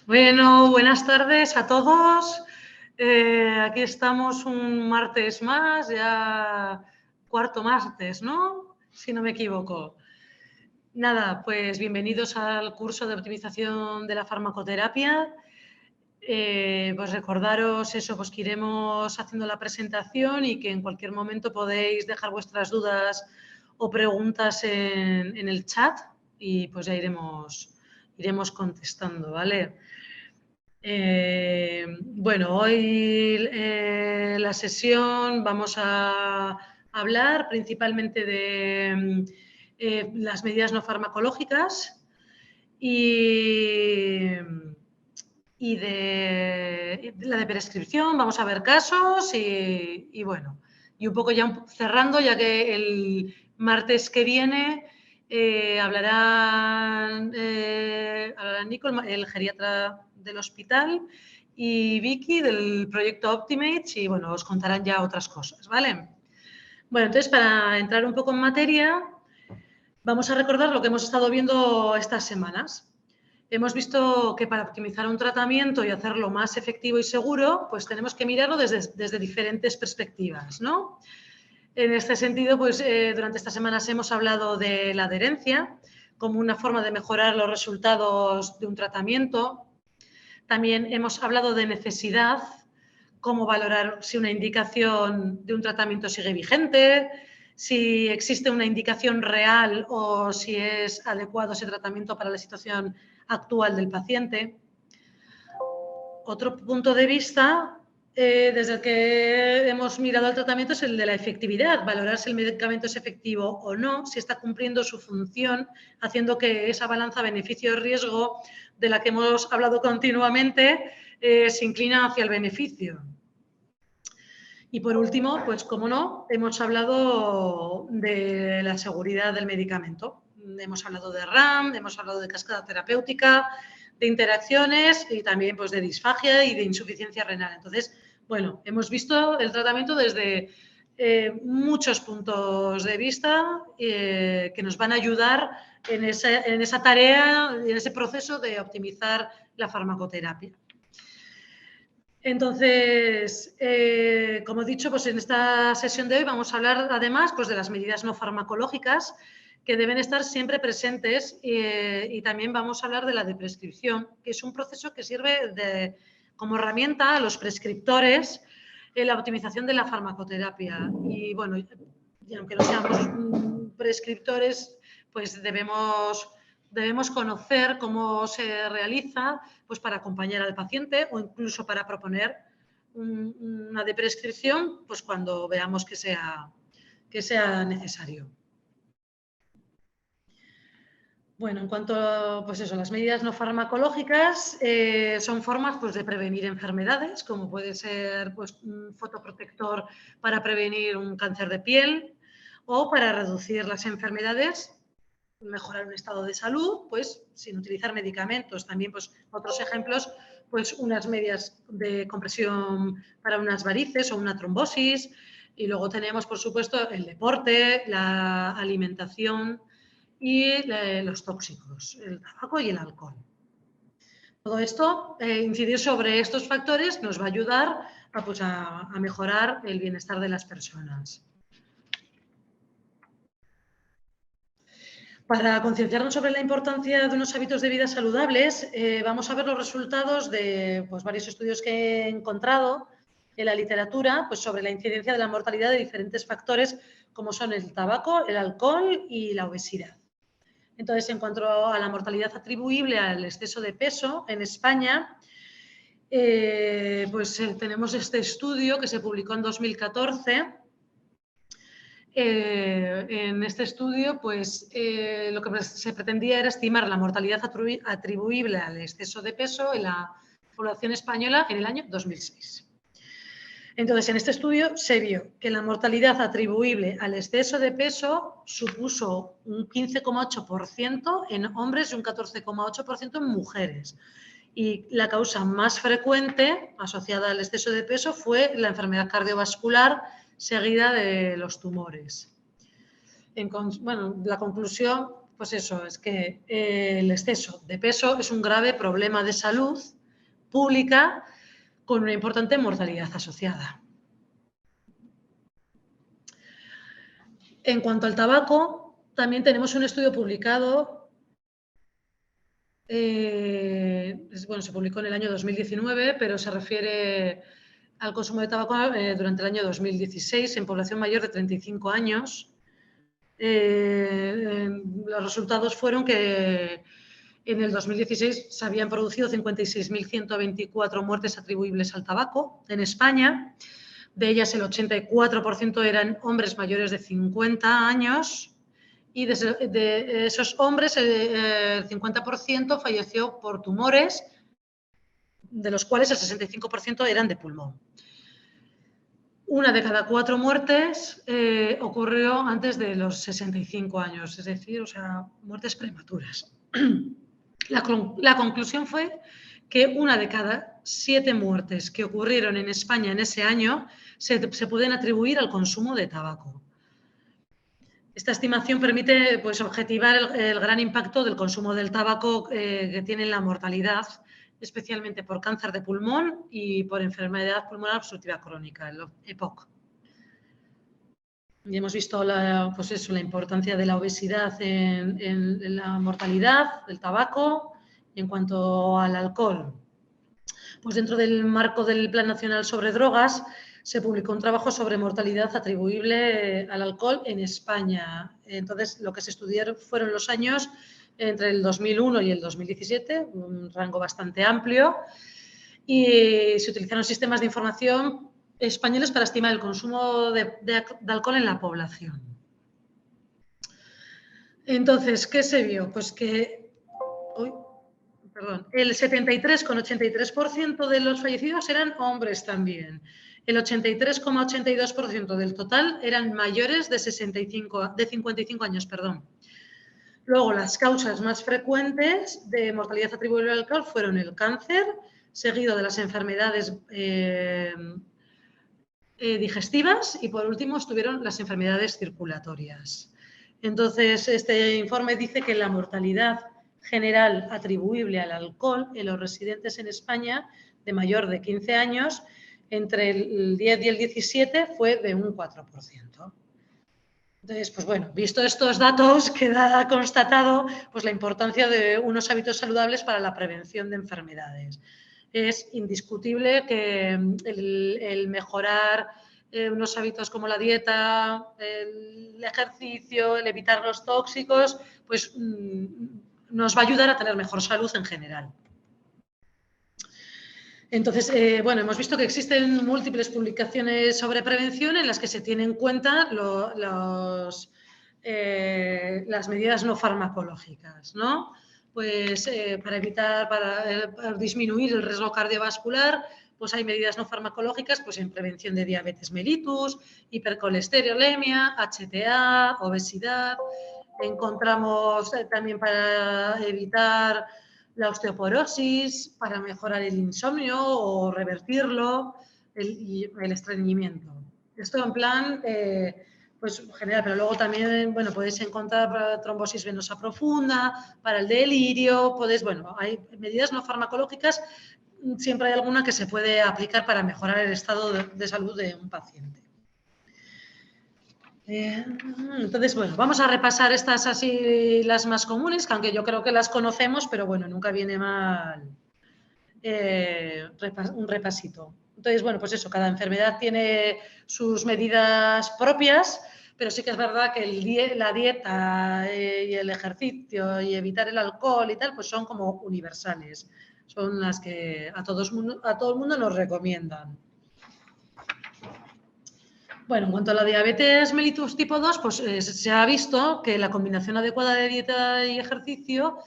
Bueno, buenas tardes a todos. Aquí estamos un martes más, ya cuarto martes, ¿no? Si no me equivoco. Nada, pues bienvenidos al curso de optimización de la farmacoterapia. Pues recordaros eso, pues que iremos haciendo la presentación y que en cualquier momento podéis dejar vuestras dudas o preguntas en el chat y pues ya iremos contestando, ¿vale? Bueno, hoy la sesión vamos a hablar principalmente de las medidas no farmacológicas y de la de prescripción. Vamos a ver casos y bueno, y un poco ya cerrando, ya que el martes que viene hablarán Nico, el geriatra del hospital, y Vicky del proyecto Optimate, y bueno, os contarán ya otras cosas, ¿vale? Bueno, entonces para entrar un poco en materia, vamos a recordar lo que hemos estado viendo estas semanas. Hemos visto que para optimizar un tratamiento y hacerlo más efectivo y seguro, pues tenemos que mirarlo desde diferentes perspectivas, ¿no? En este sentido, pues durante estas semanas hemos hablado de la adherencia como una forma de mejorar los resultados de un tratamiento. También hemos hablado de necesidad, cómo valorar si una indicación de un tratamiento sigue vigente, si existe una indicación real o si es adecuado ese tratamiento para la situación actual del paciente. Otro punto de vista desde el que hemos mirado el tratamiento es el de la efectividad, valorar si el medicamento es efectivo o no, si está cumpliendo su función, haciendo que esa balanza beneficio-riesgo de la que hemos hablado continuamente se inclina hacia el beneficio. Y por último, pues como no, hemos hablado de la seguridad del medicamento. Hemos hablado de RAM, hemos hablado de cascada terapéutica, de interacciones y también pues, de disfagia y de insuficiencia renal. Entonces, bueno, hemos visto el tratamiento desde muchos puntos de vista que nos van a ayudar en esa tarea, en ese proceso de optimizar la farmacoterapia. Entonces, como he dicho, pues en esta sesión de hoy vamos a hablar además pues, de las medidas no farmacológicas que deben estar siempre presentes y también vamos a hablar de la de prescripción, que es un proceso que sirve como herramienta a los prescriptores en la optimización de la farmacoterapia. Y bueno, y aunque no seamos prescriptores, pues debemos conocer cómo se realiza pues para acompañar al paciente o incluso para proponer una de prescripción pues cuando veamos que sea necesario. Bueno, en cuanto a pues eso, las medidas no farmacológicas, son formas pues, de prevenir enfermedades, como puede ser pues, un fotoprotector para prevenir un cáncer de piel o para reducir las enfermedades, mejorar un estado de salud, pues sin utilizar medicamentos. También, pues otros ejemplos, pues unas medias de compresión para unas varices o una trombosis. Y luego tenemos, por supuesto, el deporte, la alimentación y los tóxicos, el tabaco y el alcohol. Todo esto, incidir sobre estos factores nos va a ayudar a mejorar el bienestar de las personas. Para concienciarnos sobre la importancia de unos hábitos de vida saludables, vamos a ver los resultados de pues, varios estudios que he encontrado en la literatura pues, sobre la incidencia de la mortalidad de diferentes factores como son el tabaco, el alcohol y la obesidad. Entonces, en cuanto a la mortalidad atribuible al exceso de peso en España, tenemos este estudio que se publicó en 2014. En este estudio, pues, lo que se pretendía era estimar la mortalidad atribuible al exceso de peso en la población española en el año 2006. Entonces, en este estudio se vio que la mortalidad atribuible al exceso de peso supuso un 15,8% en hombres y un 14,8% en mujeres. Y la causa más frecuente asociada al exceso de peso fue la enfermedad cardiovascular seguida de los tumores. La conclusión pues eso, es que el exceso de peso es un grave problema de salud pública con una importante mortalidad asociada. En cuanto al tabaco, también tenemos un estudio publicado, bueno, se publicó en el año 2019, pero se refiere al consumo de tabaco durante el año 2016 en población mayor de 35 años. Los resultados fueron que en el 2016 se habían producido 56.124 muertes atribuibles al tabaco en España. De ellas, el 84% eran hombres mayores de 50 años y de esos hombres, el 50% falleció por tumores, de los cuales el 65% eran de pulmón. Una de cada 4 muertes ocurrió antes de los 65 años, es decir, o sea, muertes prematuras. La conclusión fue que una de cada 7 muertes que ocurrieron en España en ese año se pueden atribuir al consumo de tabaco. Esta estimación permite pues, objetivar el gran impacto del consumo del tabaco que tiene en la mortalidad, especialmente por cáncer de pulmón y por enfermedad pulmonar obstructiva crónica, el EPOC. Y hemos visto pues eso, la importancia de la obesidad en la mortalidad del tabaco. Y en cuanto al alcohol, pues dentro del marco del Plan Nacional sobre Drogas se publicó un trabajo sobre mortalidad atribuible al alcohol en España. Entonces, lo que se estudiaron fueron los años entre el 2001 y el 2017, un rango bastante amplio, y se utilizaron sistemas de información españoles para estimar el consumo de alcohol en la población. Entonces, ¿qué se vio? Pues que el 73,83% de los fallecidos eran hombres también. El 83,82% del total eran mayores de 55 años. Luego, las causas más frecuentes de mortalidad atribuible al alcohol fueron el cáncer, seguido de las enfermedades digestivas y, por último, estuvieron las enfermedades circulatorias. Entonces, este informe dice que la mortalidad general atribuible al alcohol en los residentes en España de mayor de 15 años, entre el 10 y el 17 fue de un 4%. Entonces, pues bueno, visto estos datos, queda constatado pues, la importancia de unos hábitos saludables para la prevención de enfermedades. Es indiscutible que el mejorar unos hábitos como la dieta, el ejercicio, el evitar los tóxicos, pues nos va a ayudar a tener mejor salud en general. Entonces, bueno, hemos visto que existen múltiples publicaciones sobre prevención en las que se tienen en cuenta las medidas no farmacológicas, ¿no? Pues para disminuir el riesgo cardiovascular, pues hay medidas no farmacológicas pues en prevención de diabetes mellitus, hipercolesterolemia, HTA, obesidad. Encontramos también para evitar la osteoporosis, para mejorar el insomnio o revertirlo, y el estreñimiento. Esto en plan pues general, pero luego también, bueno, podéis encontrar para trombosis venosa profunda, para el delirio, bueno, hay medidas no farmacológicas, siempre hay alguna que se puede aplicar para mejorar el estado de salud de un paciente. Entonces, bueno, vamos a repasar estas así las más comunes, que aunque yo creo que las conocemos, pero bueno, nunca viene mal un repasito. Entonces, bueno, pues eso, cada enfermedad tiene sus medidas propias, pero sí que es verdad que la dieta y el ejercicio y evitar el alcohol y tal, pues son como universales. Son las que a todo el mundo nos recomiendan. Bueno, en cuanto a la diabetes mellitus tipo 2, pues se ha visto que la combinación adecuada de dieta y ejercicio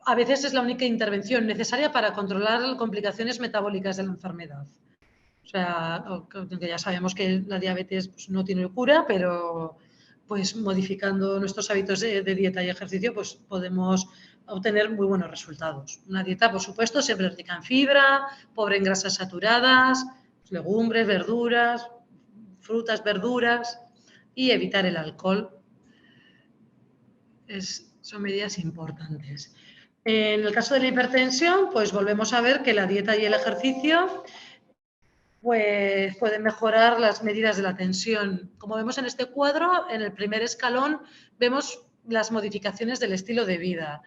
a veces es la única intervención necesaria para controlar complicaciones metabólicas de la enfermedad. O sea, aunque ya sabemos que la diabetes pues, no tiene cura, pero pues modificando nuestros hábitos de dieta y ejercicio, pues podemos obtener muy buenos resultados. Una dieta, por supuesto, siempre rica en fibra, pobre en grasas saturadas, legumbres, verduras, frutas, verduras y evitar el alcohol. Es Son medidas importantes. En el caso de la hipertensión, pues volvemos a ver que la dieta y el ejercicio pues pueden mejorar las medidas de la tensión. Como vemos en este cuadro, en el primer escalón vemos las modificaciones del estilo de vida.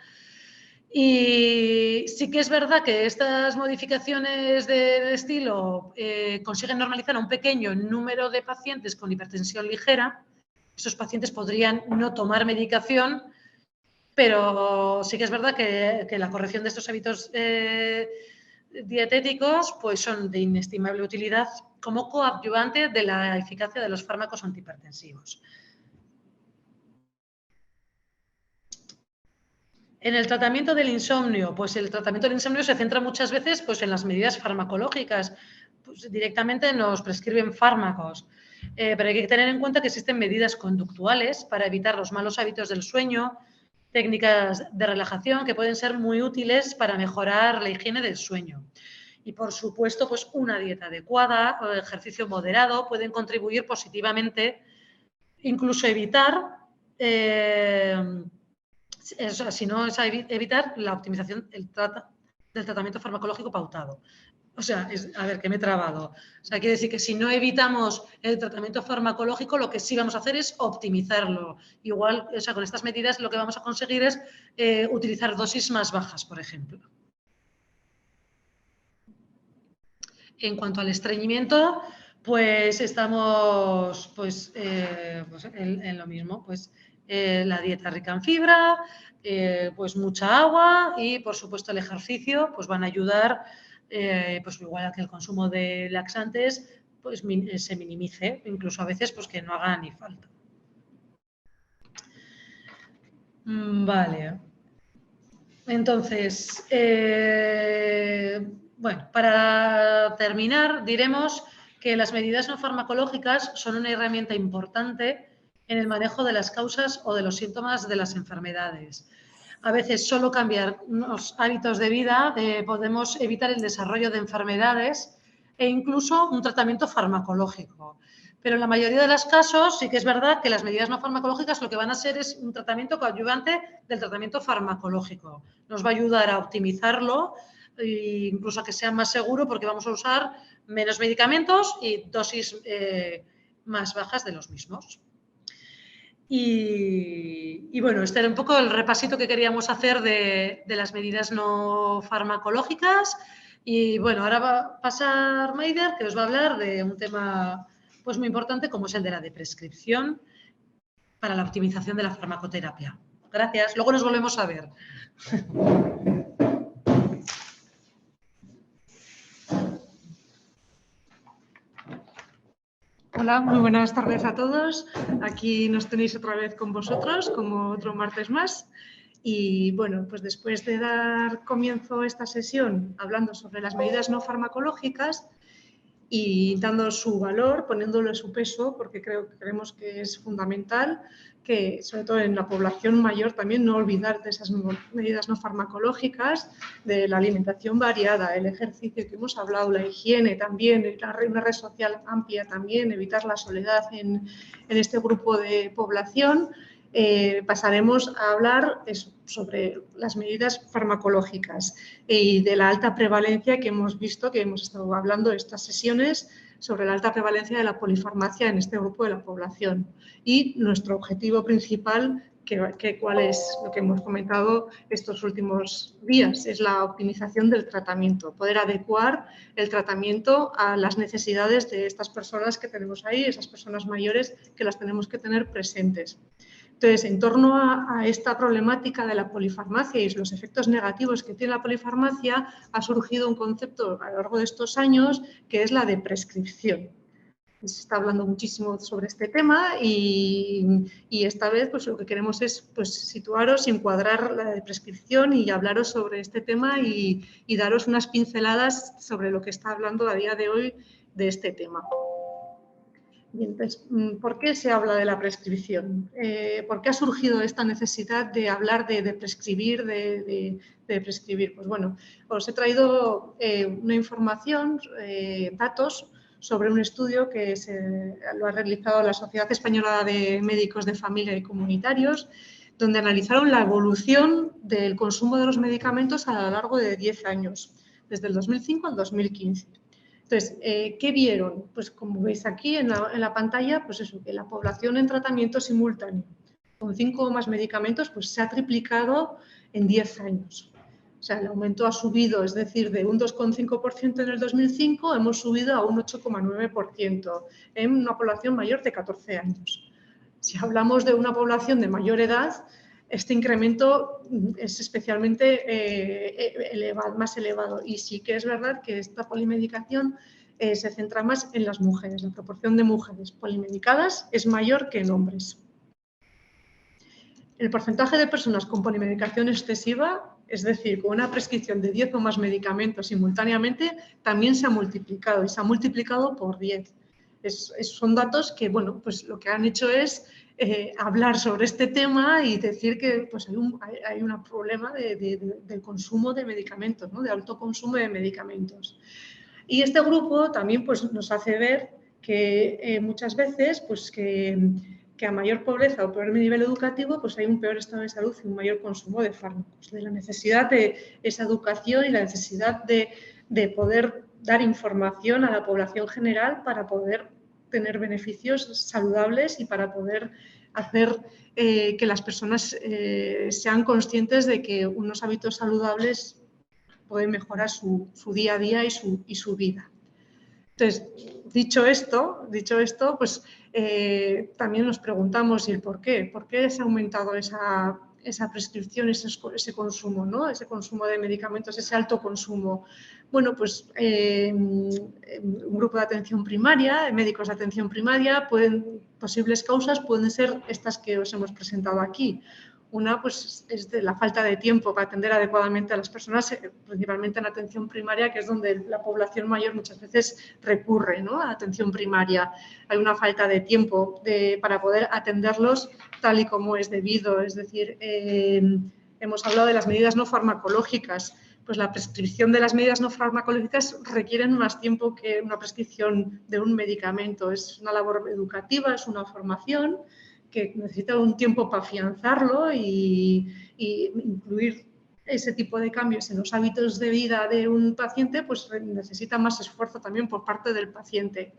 Y sí que es verdad que estas modificaciones del estilo consiguen normalizar a un pequeño número de pacientes con hipertensión ligera. Estos pacientes podrían no tomar medicación, pero sí que es verdad que la corrección de estos hábitos dietéticos pues son de inestimable utilidad como coadyuvante de la eficacia de los fármacos antihipertensivos. En el tratamiento del insomnio, pues el tratamiento del insomnio se centra muchas veces pues, en las medidas farmacológicas. Pues, directamente nos prescriben fármacos, pero hay que tener en cuenta que existen medidas conductuales para evitar los malos hábitos del sueño, técnicas de relajación que pueden ser muy útiles para mejorar la higiene del sueño. Y, por supuesto, pues una dieta adecuada o ejercicio moderado pueden contribuir positivamente, incluso evitar, si no es evitar la optimización del tratamiento farmacológico pautado. O sea, a ver, que me he trabado. O sea, quiere decir que si no evitamos el tratamiento farmacológico, lo que sí vamos a hacer es optimizarlo. Igual, o sea, con estas medidas lo que vamos a conseguir es utilizar dosis más bajas, por ejemplo. En cuanto al estreñimiento, pues estamos pues en lo mismo, pues la dieta rica en fibra, pues mucha agua y, por supuesto, el ejercicio, pues van a ayudar, pues igual que el consumo de laxantes, pues se minimice, incluso a veces pues que no haga ni falta. Vale. Entonces, bueno, para terminar, diremos que las medidas no farmacológicas son una herramienta importante en el manejo de las causas o de los síntomas de las enfermedades. A veces solo cambiar los hábitos de vida podemos evitar el desarrollo de enfermedades e incluso un tratamiento farmacológico. Pero en la mayoría de los casos sí que es verdad que las medidas no farmacológicas lo que van a ser es un tratamiento coadyuvante del tratamiento farmacológico. Nos va a ayudar a optimizarlo e incluso a que sea más seguro porque vamos a usar menos medicamentos y dosis más bajas de los mismos. Y bueno, este era un poco el repasito que queríamos hacer de las medidas no farmacológicas. Y bueno, ahora va a pasar Maider, que os va a hablar de un tema pues muy importante como es el de la de prescripción para la optimización de la farmacoterapia. Gracias. Luego nos volvemos a ver. Hola, muy buenas tardes a todos. Aquí nos tenéis otra vez con vosotros, como otro martes más. Y bueno, pues después de dar comienzo a esta sesión hablando sobre las medidas no farmacológicas y dando su valor, poniéndole su peso, porque creemos que es fundamental que, sobre todo en la población mayor, también no olvidar de esas medidas no farmacológicas, de la alimentación variada, el ejercicio que hemos hablado, la higiene también, una red social amplia también, evitar la soledad en este grupo de población. Pasaremos a hablar sobre las medidas farmacológicas y de la alta prevalencia que hemos visto, que hemos estado hablando en estas sesiones, sobre la alta prevalencia de la polifarmacia en este grupo de la población. Y nuestro objetivo principal, cuál es lo que hemos comentado estos últimos días, es la optimización del tratamiento, poder adecuar el tratamiento a las necesidades de estas personas que tenemos ahí, esas personas mayores que las tenemos que tener presentes. Entonces, en torno a esta problemática de la polifarmacia y los efectos negativos que tiene la polifarmacia, ha surgido un concepto a lo largo de estos años que es la de prescripción. Se está hablando muchísimo sobre este tema y esta vez pues, lo que queremos es pues, situaros, encuadrar la de prescripción y hablaros sobre este tema y daros unas pinceladas sobre lo que está hablando a día de hoy de este tema. Entonces, ¿por qué se habla de la prescripción? ¿Por qué ha surgido esta necesidad de hablar de prescribir, de prescribir? Pues bueno, os he traído una información, datos sobre un estudio que lo ha realizado la Sociedad Española de Médicos de Familia y Comunitarios, donde analizaron la evolución del consumo de los medicamentos a lo largo de 10 años, desde el 2005 al 2015. Entonces, ¿qué vieron? Pues como veis aquí en la pantalla, pues eso, que la población en tratamiento simultáneo con 5 o más medicamentos pues se ha triplicado en 10 años. O sea, el aumento ha subido, es decir, de un 2,5% en el 2005 hemos subido a un 8,9% en una población mayor de 14 años. Si hablamos de una población de mayor edad, este incremento es especialmente más elevado. Y sí que es verdad que esta polimedicación se centra más en las mujeres. La proporción de mujeres polimedicadas es mayor que en hombres. El porcentaje de personas con polimedicación excesiva, es decir, con una prescripción de 10 o más medicamentos simultáneamente, también se ha multiplicado y se ha multiplicado por 10. Son datos que, bueno, pues lo que han hecho es hablar sobre este tema y decir que pues, hay un problema del consumo de medicamentos, ¿no? De alto consumo de medicamentos. Y este grupo también pues, nos hace ver que muchas veces pues, que a mayor pobreza o peor nivel educativo, pues hay un peor estado de salud y un mayor consumo de fármacos. De la necesidad de esa educación y la necesidad de poder dar información a la población general para poder tener beneficios saludables y para poder hacer que las personas sean conscientes de que unos hábitos saludables pueden mejorar su día a día y su vida. Entonces, dicho esto, pues también nos preguntamos el por qué. ¿Por qué se ha aumentado esa prescripción, ese consumo, ¿no? Ese consumo de medicamentos, ese alto consumo? Bueno, pues un grupo de atención primaria, médicos de atención primaria, posibles causas pueden ser estas que os hemos presentado aquí. Una pues, es de la falta de tiempo para atender adecuadamente a las personas, principalmente en atención primaria, que es donde la población mayor muchas veces recurre, ¿no? A atención primaria. Hay una falta de tiempo para poder atenderlos tal y como es debido. Es decir, hemos hablado de las medidas no farmacológicas. Pues la prescripción de las medidas no farmacológicas requieren más tiempo que una prescripción de un medicamento. Es una labor educativa, es una formación que necesita un tiempo para afianzarlo y incluir ese tipo de cambios en los hábitos de vida de un paciente, pues necesita más esfuerzo también por parte del paciente.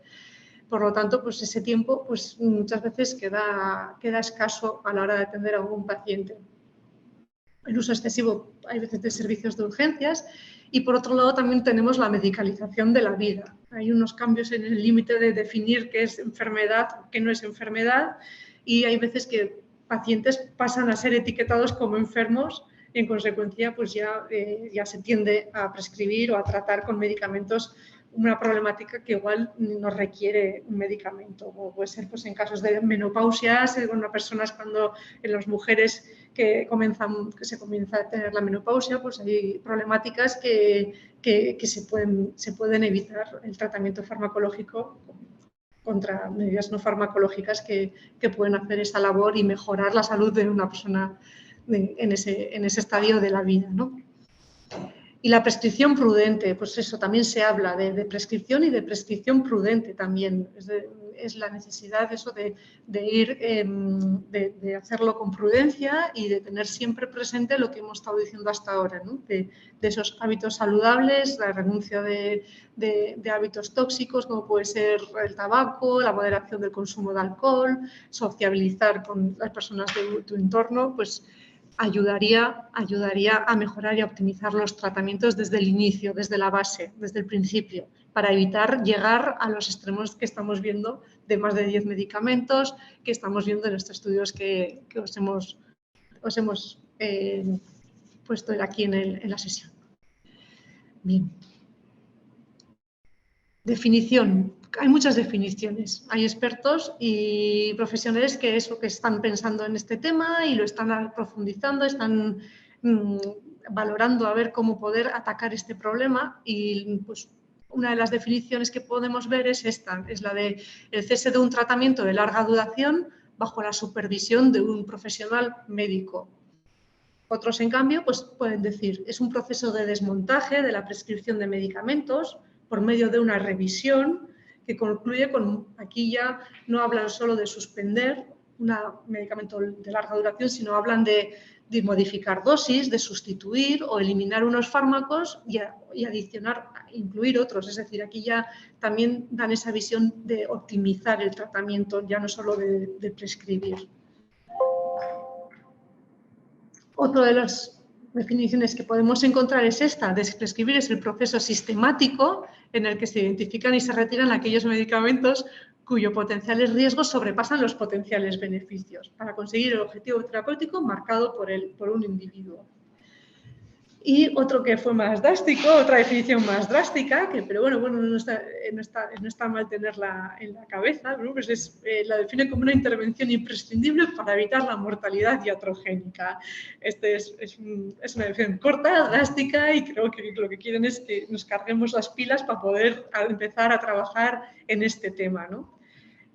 Por lo tanto, pues ese tiempo pues, muchas veces queda escaso a la hora de atender a un paciente. El uso excesivo, hay veces, de servicios de urgencias y, por otro lado, también tenemos la medicalización de la vida. Hay unos cambios en el límite de definir qué es enfermedad, qué no es enfermedad, y hay veces que pacientes pasan a ser etiquetados como enfermos y, en consecuencia, pues ya se tiende a prescribir o a tratar con medicamentos una problemática que igual no requiere un medicamento. O puede ser pues, en casos de menopausias, en personas cuando en las mujeres que se comienza a tener la menopausia, pues hay problemáticas que se pueden evitar el tratamiento farmacológico contra medidas no farmacológicas que pueden hacer esa labor y mejorar la salud de una persona en ese estadio de la vida, ¿no? Y la prescripción prudente, pues eso, también se habla de prescripción y de prescripción prudente también. Es la necesidad eso de ir, de hacerlo con prudencia y de tener siempre presente lo que hemos estado diciendo hasta ahora, ¿no? De esos hábitos saludables, la renuncia de hábitos tóxicos como puede ser el tabaco, la moderación del consumo de alcohol, sociabilizar con las personas de tu entorno, pues ayudaría a mejorar y a optimizar los tratamientos desde el inicio, desde la base, desde el principio, para evitar llegar a los extremos que estamos viendo de más de 10 medicamentos, que estamos viendo en estos estudios que os hemos puesto aquí en la sesión. Bien. Definición. Hay muchas definiciones. Hay expertos y profesionales que están pensando en este tema y lo están profundizando, están valorando a ver cómo poder atacar este problema y pues una de las definiciones que podemos ver es esta, es la de el cese de un tratamiento de larga duración bajo la supervisión de un profesional médico. Otros, en cambio, pues pueden decir es un proceso de desmontaje de la prescripción de medicamentos por medio de una revisión que concluye con, aquí ya no hablan solo de suspender un medicamento de larga duración, sino hablan de modificar dosis, de sustituir o eliminar unos fármacos y adicionar, incluir otros. Es decir, aquí ya también dan esa visión de optimizar el tratamiento, ya no solo de prescribir. Otra de las definiciones que podemos encontrar es esta: prescribir es el proceso sistemático en el que se identifican y se retiran aquellos medicamentos cuyo potenciales riesgos sobrepasan los potenciales beneficios para conseguir el objetivo terapéutico marcado por un individuo. Y otro que fue más drástico, otra definición más drástica, pero bueno, no está mal tenerla en la cabeza, ¿no? Pues la define como una intervención imprescindible para evitar la mortalidad iatrogénica. Es una definición corta, drástica, y creo que lo que quieren es que nos carguemos las pilas para poder empezar a trabajar en este tema, ¿no?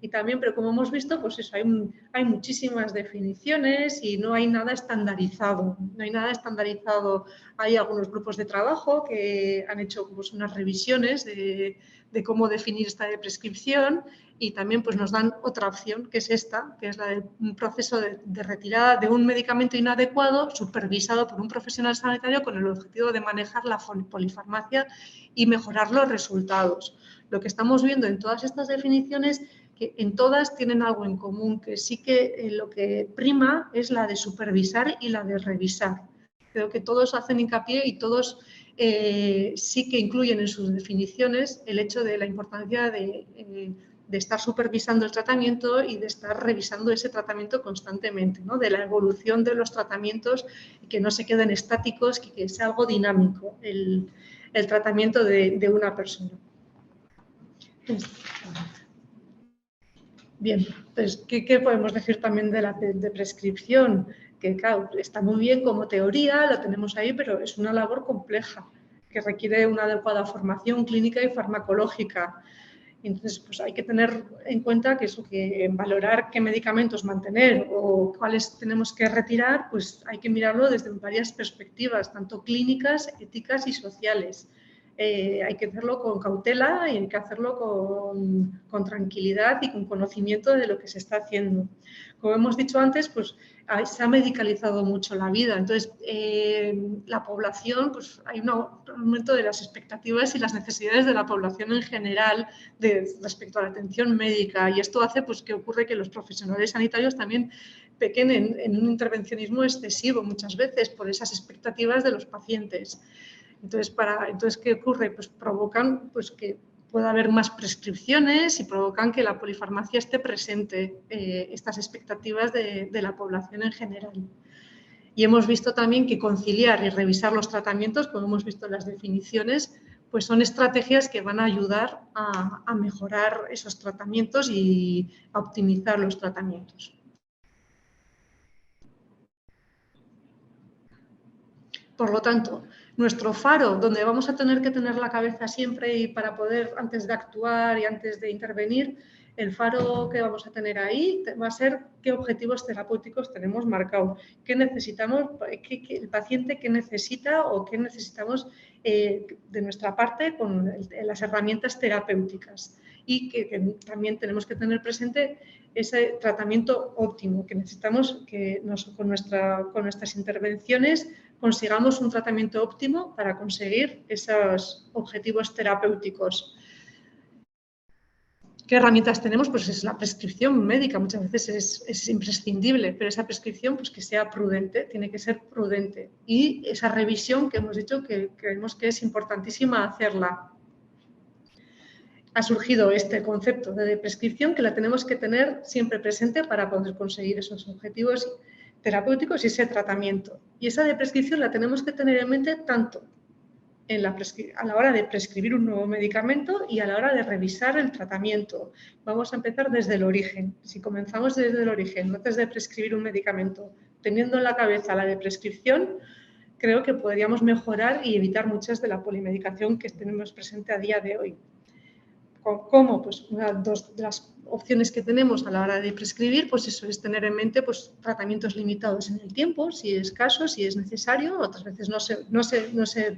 Y también, pero como hemos visto, pues eso, hay muchísimas definiciones y no hay nada estandarizado. No hay nada estandarizado. Hay algunos grupos de trabajo que han hecho pues, unas revisiones de cómo definir esta de prescripción, y también pues, nos dan otra opción, que es esta, que es la de un proceso de retirada de un medicamento inadecuado supervisado por un profesional sanitario con el objetivo de manejar la polifarmacia y mejorar los resultados. Lo que estamos viendo en todas estas definiciones, que en todas tienen algo en común, que sí que lo que prima es la de supervisar y la de revisar. Creo que todos hacen hincapié y todos sí que incluyen en sus definiciones el hecho de la importancia de estar supervisando el tratamiento y de estar revisando ese tratamiento constantemente, ¿no? De la evolución de los tratamientos, que no se queden estáticos, que sea algo dinámico el tratamiento de una persona. Bien, pues, ¿qué podemos decir también de la prescripción? Que, claro, está muy bien como teoría, la tenemos ahí, pero es una labor compleja que requiere una adecuada formación clínica y farmacológica. Entonces, pues hay que tener en cuenta que valorar qué medicamentos mantener o cuáles tenemos que retirar, pues hay que mirarlo desde varias perspectivas, tanto clínicas, éticas y sociales. Hay que hacerlo con cautela y hay que hacerlo con tranquilidad y con conocimiento de lo que se está haciendo. Como hemos dicho antes, pues se ha medicalizado mucho la vida. Entonces, la población, pues hay un aumento de las expectativas y las necesidades de la población en general respecto a la atención médica, y esto hace pues, que ocurre que los profesionales sanitarios también pequen en un intervencionismo excesivo muchas veces por esas expectativas de los pacientes. Entonces, ¿qué ocurre? Pues provocan pues, que pueda haber más prescripciones y provocan que la polifarmacia esté presente, estas expectativas de la población en general. Y hemos visto también que conciliar y revisar los tratamientos, como hemos visto en las definiciones, pues son estrategias que van a ayudar a mejorar esos tratamientos y a optimizar los tratamientos. Por lo tanto, nuestro faro, donde vamos a tener que tener la cabeza siempre y para poder, antes de actuar y antes de intervenir, el faro que vamos a tener ahí va a ser qué objetivos terapéuticos tenemos marcados, qué necesitamos, el paciente qué necesita o qué necesitamos de nuestra parte con las herramientas terapéuticas, y que también tenemos que tener presente ese tratamiento óptimo, que necesitamos que con nuestras intervenciones consigamos un tratamiento óptimo para conseguir esos objetivos terapéuticos. ¿Qué herramientas tenemos? Pues es la prescripción médica, muchas veces es imprescindible, pero esa prescripción pues que sea prudente, tiene que ser prudente. Y esa revisión que hemos dicho que creemos que es importantísima hacerla. Ha surgido este concepto de prescripción que la tenemos que tener siempre presente para poder conseguir esos objetivos terapéuticos y ese tratamiento. Y esa de prescripción la tenemos que tener en mente tanto a la hora de prescribir un nuevo medicamento y a la hora de revisar el tratamiento. Vamos a empezar desde el origen. Si comenzamos desde el origen, antes de prescribir un medicamento, teniendo en la cabeza la de prescripción, creo que podríamos mejorar y evitar muchas de la polimedicación que tenemos presente a día de hoy. ¿Cómo? Pues dos de las opciones que tenemos a la hora de prescribir, pues eso es tener en mente pues, tratamientos limitados en el tiempo, si es caso, si es necesario. Otras veces no se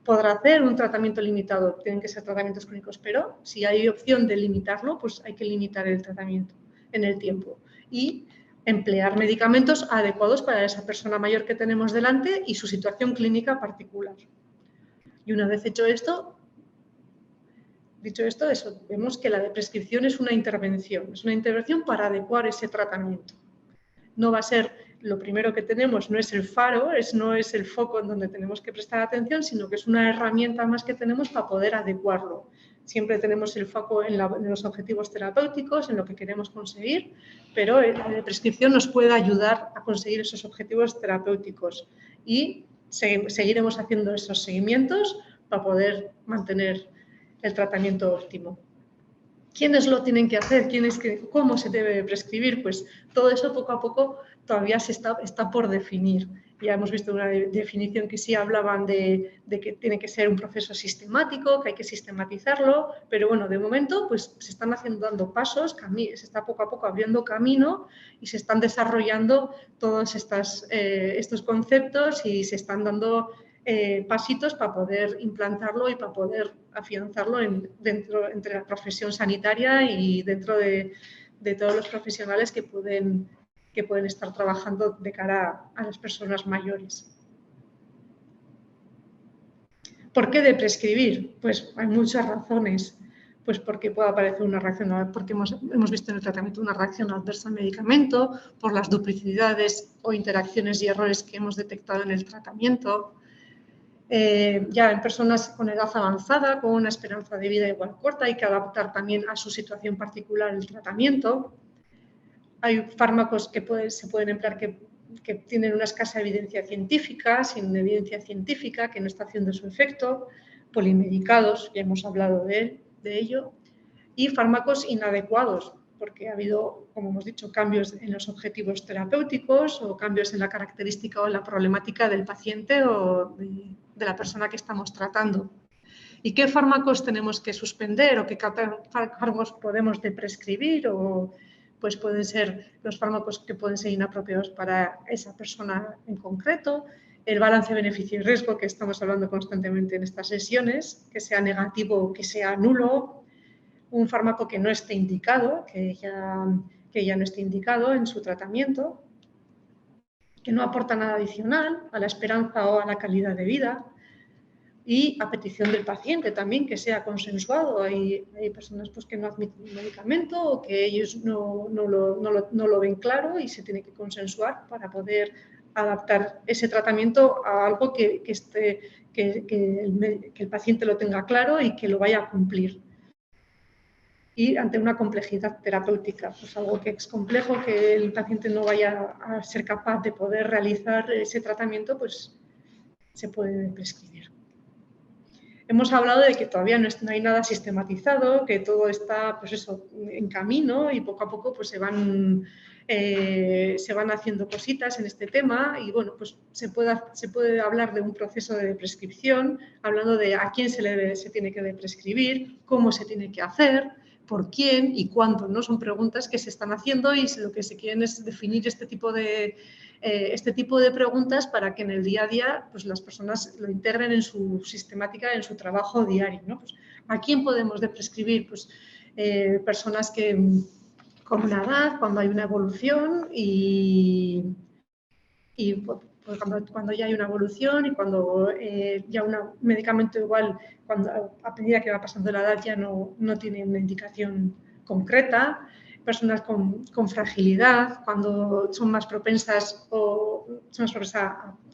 podrá hacer un tratamiento limitado, tienen que ser tratamientos clínicos, pero si hay opción de limitarlo, pues hay que limitar el tratamiento en el tiempo. Y emplear medicamentos adecuados para esa persona mayor que tenemos delante y su situación clínica particular. Y una vez dicho esto, vemos que la de prescripción es una intervención para adecuar ese tratamiento. No va a ser lo primero que tenemos, no es el faro, no es el foco en donde tenemos que prestar atención, sino que es una herramienta más que tenemos para poder adecuarlo. Siempre tenemos el foco en los objetivos terapéuticos, en lo que queremos conseguir, pero la prescripción nos puede ayudar a conseguir esos objetivos terapéuticos y seguiremos haciendo esos seguimientos para poder mantener el tratamiento óptimo. ¿Quiénes lo tienen que hacer? ¿Cómo se debe prescribir? Pues todo eso poco a poco todavía está por definir. Ya hemos visto una definición que sí hablaban de que tiene que ser un proceso sistemático, que hay que sistematizarlo, pero bueno, de momento pues se están dando pasos, se está poco a poco abriendo camino y se están desarrollando todos estos conceptos y se están dando pasitos para poder implantarlo y para poder afianzarlo entre la profesión sanitaria y dentro de todos los profesionales que pueden estar trabajando de cara a las personas mayores. ¿Por qué de prescribir? Pues hay muchas razones. Pues porque puede aparecer una reacción, porque hemos visto en el tratamiento una reacción adversa al medicamento, por las duplicidades o interacciones y errores que hemos detectado en el tratamiento. Ya en personas con edad avanzada, con una esperanza de vida igual corta, hay que adaptar también a su situación particular el tratamiento. Hay fármacos que se pueden emplear que tienen una escasa evidencia científica, sin evidencia científica, que no está haciendo su efecto, polimedicados, ya hemos hablado de ello, y fármacos inadecuados, porque ha habido, como hemos dicho, cambios en los objetivos terapéuticos o cambios en la característica o en la problemática del paciente o de la persona que estamos tratando. ¿Y qué fármacos tenemos que suspender o qué fármacos podemos prescribir? Pues pueden ser los fármacos que pueden ser inapropiados para esa persona en concreto, el balance beneficio y riesgo que estamos hablando constantemente en estas sesiones, que sea negativo o que sea nulo, un fármaco que no esté indicado, que ya no esté indicado en su tratamiento, que no aporta nada adicional a la esperanza o a la calidad de vida y a petición del paciente también, que sea consensuado. Hay personas pues, que no admiten el medicamento o que ellos no lo ven claro y se tiene que consensuar para poder adaptar ese tratamiento a algo que el paciente lo tenga claro y que lo vaya a cumplir. Y ante una complejidad terapéutica, pues algo que es complejo, que el paciente no vaya a ser capaz de poder realizar ese tratamiento, pues se puede prescribir. Hemos hablado de que todavía no hay nada sistematizado, que todo está pues eso, en camino y poco a poco pues, se van haciendo cositas en este tema y bueno, pues se puede hablar de un proceso de prescripción, hablando de a quién se tiene que prescribir, cómo se tiene que hacer, por quién y cuándo, ¿no? Son preguntas que se están haciendo y lo que se quieren es definir este tipo de preguntas para que en el día a día pues, las personas lo integren en su sistemática, en su trabajo diario, ¿no? Pues, ¿a quién podemos prescribir? Pues, personas que con una edad, cuando hay una evolución y pues cuando ya hay una evolución y cuando ya un medicamento igual, a medida que va pasando la edad ya no tiene una indicación concreta, personas con fragilidad, cuando son más propensas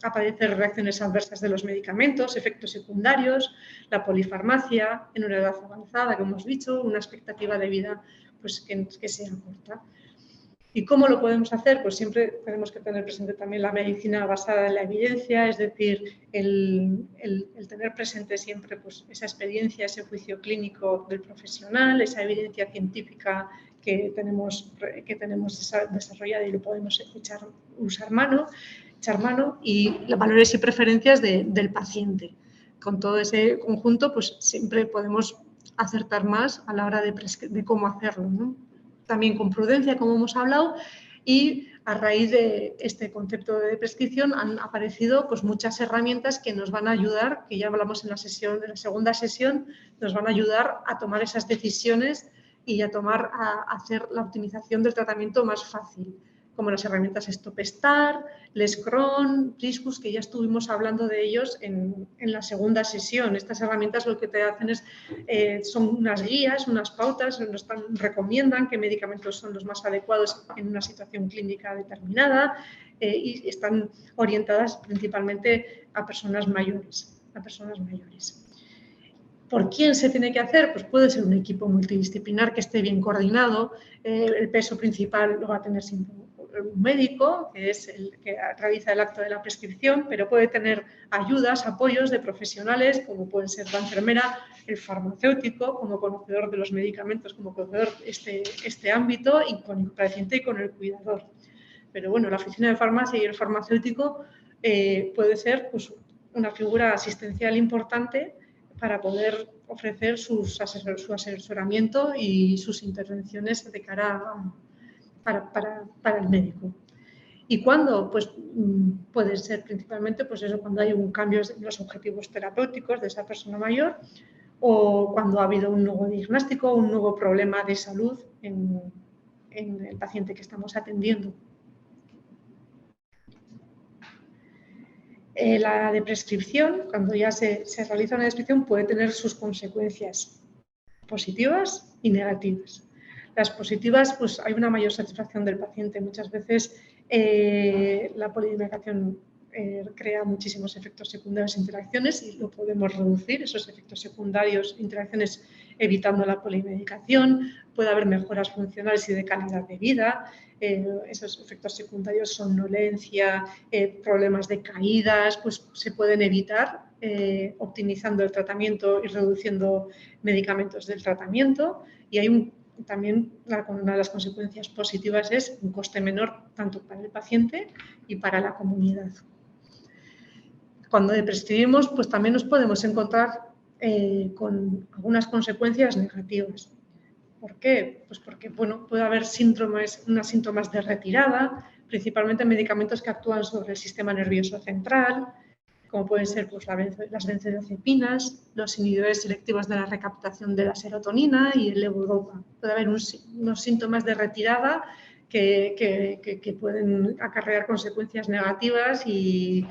a padecer reacciones adversas de los medicamentos, efectos secundarios, la polifarmacia en una edad avanzada, como hemos dicho, una expectativa de vida pues, que sea corta. ¿Y cómo lo podemos hacer? Pues siempre tenemos que tener presente también la medicina basada en la evidencia, es decir, el tener presente siempre pues, esa experiencia, ese juicio clínico del profesional, esa evidencia científica que tenemos desarrollada y lo podemos echar mano y los valores y preferencias del paciente. Con todo ese conjunto, pues siempre podemos acertar más a la hora de cómo hacerlo, ¿no? También con prudencia, como hemos hablado, y a raíz de este concepto de prescripción han aparecido pues, muchas herramientas que nos van a ayudar, que ya hablamos en la segunda sesión, nos van a ayudar a tomar esas decisiones y a hacer la optimización del tratamiento más fácil. como las herramientas StopStar, Lescron, Priscus, que ya estuvimos hablando de ellos en la segunda sesión. Estas herramientas lo que te hacen es, son unas guías, unas pautas, recomiendan qué medicamentos son los más adecuados en una situación clínica determinada y están orientadas principalmente a personas mayores. ¿Por quién se tiene que hacer? Pues puede ser un equipo multidisciplinar que esté bien coordinado. El peso principal lo va a tener siempre un médico, que es el que realiza el acto de la prescripción, pero puede tener ayudas, apoyos de profesionales, como pueden ser la enfermera, el farmacéutico, como conocedor de los medicamentos, como conocedor de este ámbito, y con el paciente y con el cuidador. Pero bueno, la oficina de farmacia y el farmacéutico puede ser pues, una figura asistencial importante para poder ofrecer su asesoramiento y sus intervenciones de cara para el médico. ¿Y cuándo? Pues puede ser principalmente pues eso, cuando hay un cambio en los objetivos terapéuticos de esa persona mayor o cuando ha habido un nuevo diagnóstico, un nuevo problema de salud en el paciente que estamos atendiendo. La de prescripción, cuando ya se realiza una prescripción, puede tener sus consecuencias positivas y negativas. Las positivas, pues hay una mayor satisfacción del paciente. Muchas veces la polimedicación crea muchísimos efectos secundarios e interacciones y lo podemos reducir, esos efectos secundarios e interacciones, evitando la polimedicación. Puede haber mejoras funcionales y de calidad de vida. Esos efectos secundarios, somnolencia, problemas de caídas, pues se pueden evitar optimizando el tratamiento y reduciendo medicamentos del tratamiento. Y hay también una de las consecuencias positivas es un coste menor tanto para el paciente y para la comunidad. Cuando prescribimos, pues también nos podemos encontrar con algunas consecuencias negativas. ¿Por qué? Pues porque bueno, puede haber unos síntomas de retirada, principalmente medicamentos que actúan sobre el sistema nervioso central, como pueden ser pues, las benzodiazepinas, los inhibidores selectivos de la recaptación de la serotonina y el levodopa. Puede haber unos síntomas de retirada que pueden acarrear consecuencias negativas y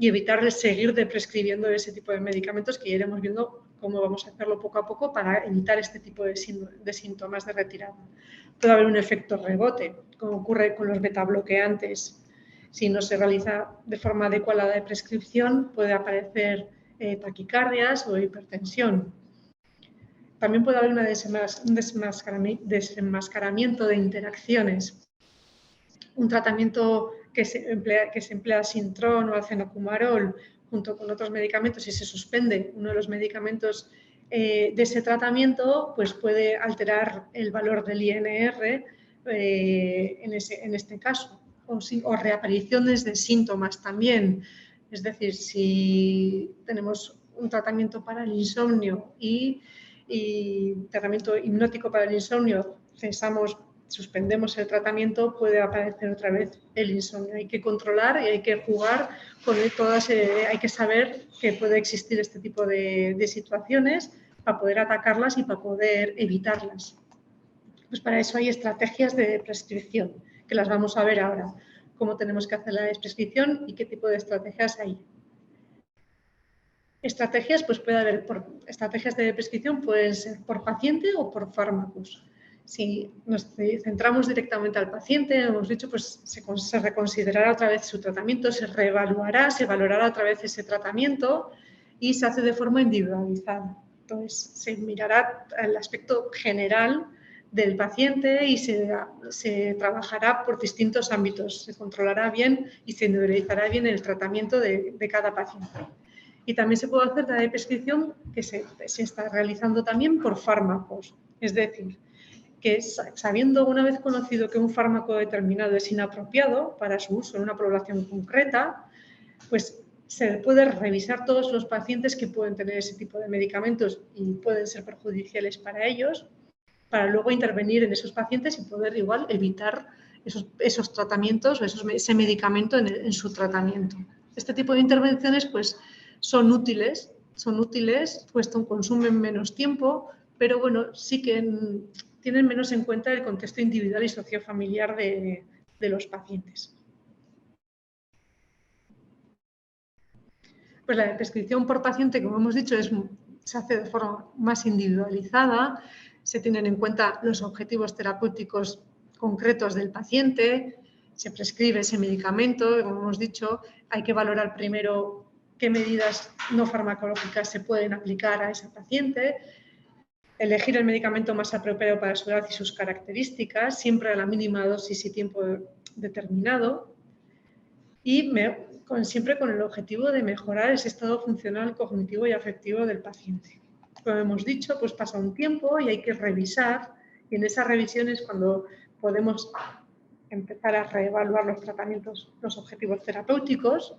evitar seguir prescribiendo ese tipo de medicamentos, que iremos viendo cómo vamos a hacerlo poco a poco para evitar este tipo de síntomas de retirada. Puede haber un efecto rebote, como ocurre con los betabloqueantes. Si no se realiza de forma adecuada la prescripción, puede aparecer taquicardias o hipertensión. También puede haber un desenmascaramiento de interacciones. Un tratamiento que se emplea Sintron o alfenocumarol junto con otros medicamentos y se suspende uno de los medicamentos de ese tratamiento, pues puede alterar el valor del INR en este caso. O reapariciones de síntomas también. Es decir, si tenemos un tratamiento para el insomnio y tratamiento hipnótico para el insomnio, suspendemos el tratamiento, puede aparecer otra vez el insomnio. Hay que controlar y hay que jugar con todas, hay que saber que puede existir este tipo de situaciones para poder atacarlas y para poder evitarlas. Pues para eso hay estrategias de prescripción, que las vamos a ver ahora, cómo tenemos que hacer la prescripción y qué tipo de estrategias hay. Estrategias, pues puede haber estrategias de prescripción, pueden ser por paciente o por fármacos. Si nos centramos directamente al paciente, hemos dicho, pues se reconsiderará otra vez su tratamiento, se reevaluará, se valorará otra vez ese tratamiento y se hace de forma individualizada. Entonces, se mirará el aspecto general del paciente y se trabajará por distintos ámbitos, se controlará bien y se individualizará bien el tratamiento de cada paciente. Y también se puede hacer la prescripción que se está realizando también por fármacos, es decir, que sabiendo una vez conocido que un fármaco determinado es inapropiado para su uso en una población concreta, pues se puede revisar todos los pacientes que pueden tener ese tipo de medicamentos y pueden ser perjudiciales para ellos, para luego intervenir en esos pacientes y poder igual evitar esos tratamientos o ese medicamento en su tratamiento. Este tipo de intervenciones pues son útiles, consumen menos tiempo, pero bueno, sí que tienen menos en cuenta el contexto individual y sociofamiliar de de los pacientes. Pues la prescripción por paciente, como hemos dicho, se hace de forma más individualizada, se tienen en cuenta los objetivos terapéuticos concretos del paciente, se prescribe ese medicamento, y como hemos dicho, hay que valorar primero qué medidas no farmacológicas se pueden aplicar a ese paciente, elegir el medicamento más apropiado para su edad y sus características, siempre a la mínima dosis y tiempo determinado, y siempre con el objetivo de mejorar ese estado funcional, cognitivo y afectivo del paciente. Como hemos dicho, pues pasa un tiempo y hay que revisar, y en esa revisión es cuando podemos empezar a reevaluar los tratamientos, los objetivos terapéuticos,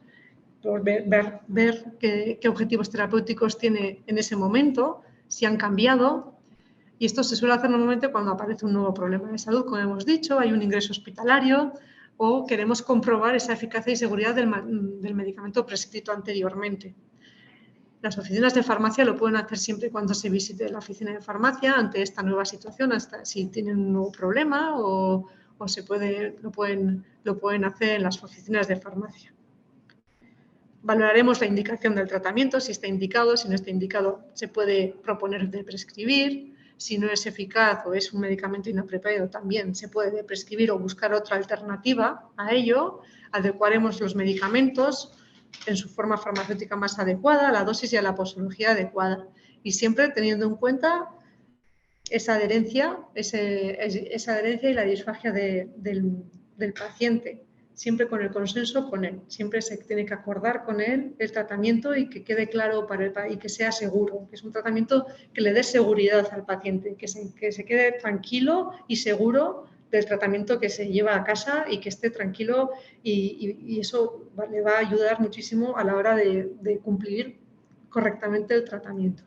por ver qué objetivos terapéuticos tiene en ese momento, si han cambiado. Y esto se suele hacer normalmente cuando aparece un nuevo problema de salud, como hemos dicho, hay un ingreso hospitalario o queremos comprobar esa eficacia y seguridad del medicamento prescrito anteriormente. Las oficinas de farmacia lo pueden hacer siempre y cuando se visite la oficina de farmacia ante esta nueva situación, hasta si tienen un nuevo problema o lo pueden hacer en las oficinas de farmacia. Valoraremos la indicación del tratamiento, si está indicado, si no está indicado, se puede proponer de prescribir. Si no es eficaz o es un medicamento inapropiado, también se puede prescribir o buscar otra alternativa a ello. Adecuaremos los medicamentos en su forma farmacéutica más adecuada, a la dosis y a la posología adecuada. Y siempre teniendo en cuenta esa adherencia y la disfagia del paciente, siempre con el consenso con él. Siempre se tiene que acordar con él el tratamiento y que quede claro y que sea seguro, que es un tratamiento que le dé seguridad al paciente, que se quede tranquilo y seguro del tratamiento que se lleva a casa y que esté tranquilo y eso le va a ayudar muchísimo a la hora de cumplir correctamente el tratamiento,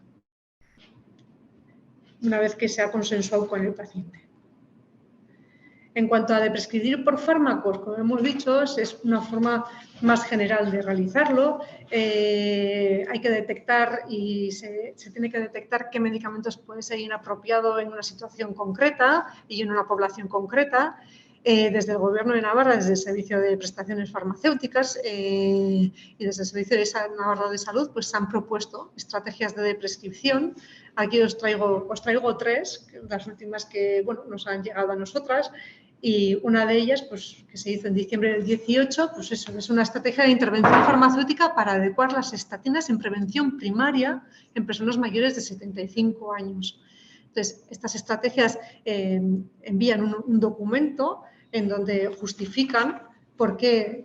una vez que se ha consensuado con el paciente. En cuanto a de prescribir por fármacos, como hemos dicho, es una forma más general de realizarlo. Hay que detectar y se tiene que detectar qué medicamentos pueden ser inapropiados en una situación concreta y en una población concreta. Desde el Gobierno de Navarra, desde el Servicio de Prestaciones Farmacéuticas y desde el Servicio de Navarra de Salud, pues se han propuesto estrategias de prescripción. Aquí os traigo 3, las últimas que nos han llegado a nosotras. Y una de ellas, pues, que se hizo en diciembre del 18, pues eso, es una estrategia de intervención farmacéutica para adecuar las estatinas en prevención primaria en personas mayores de 75 años. Entonces, estas estrategias envían un documento en donde justifican por qué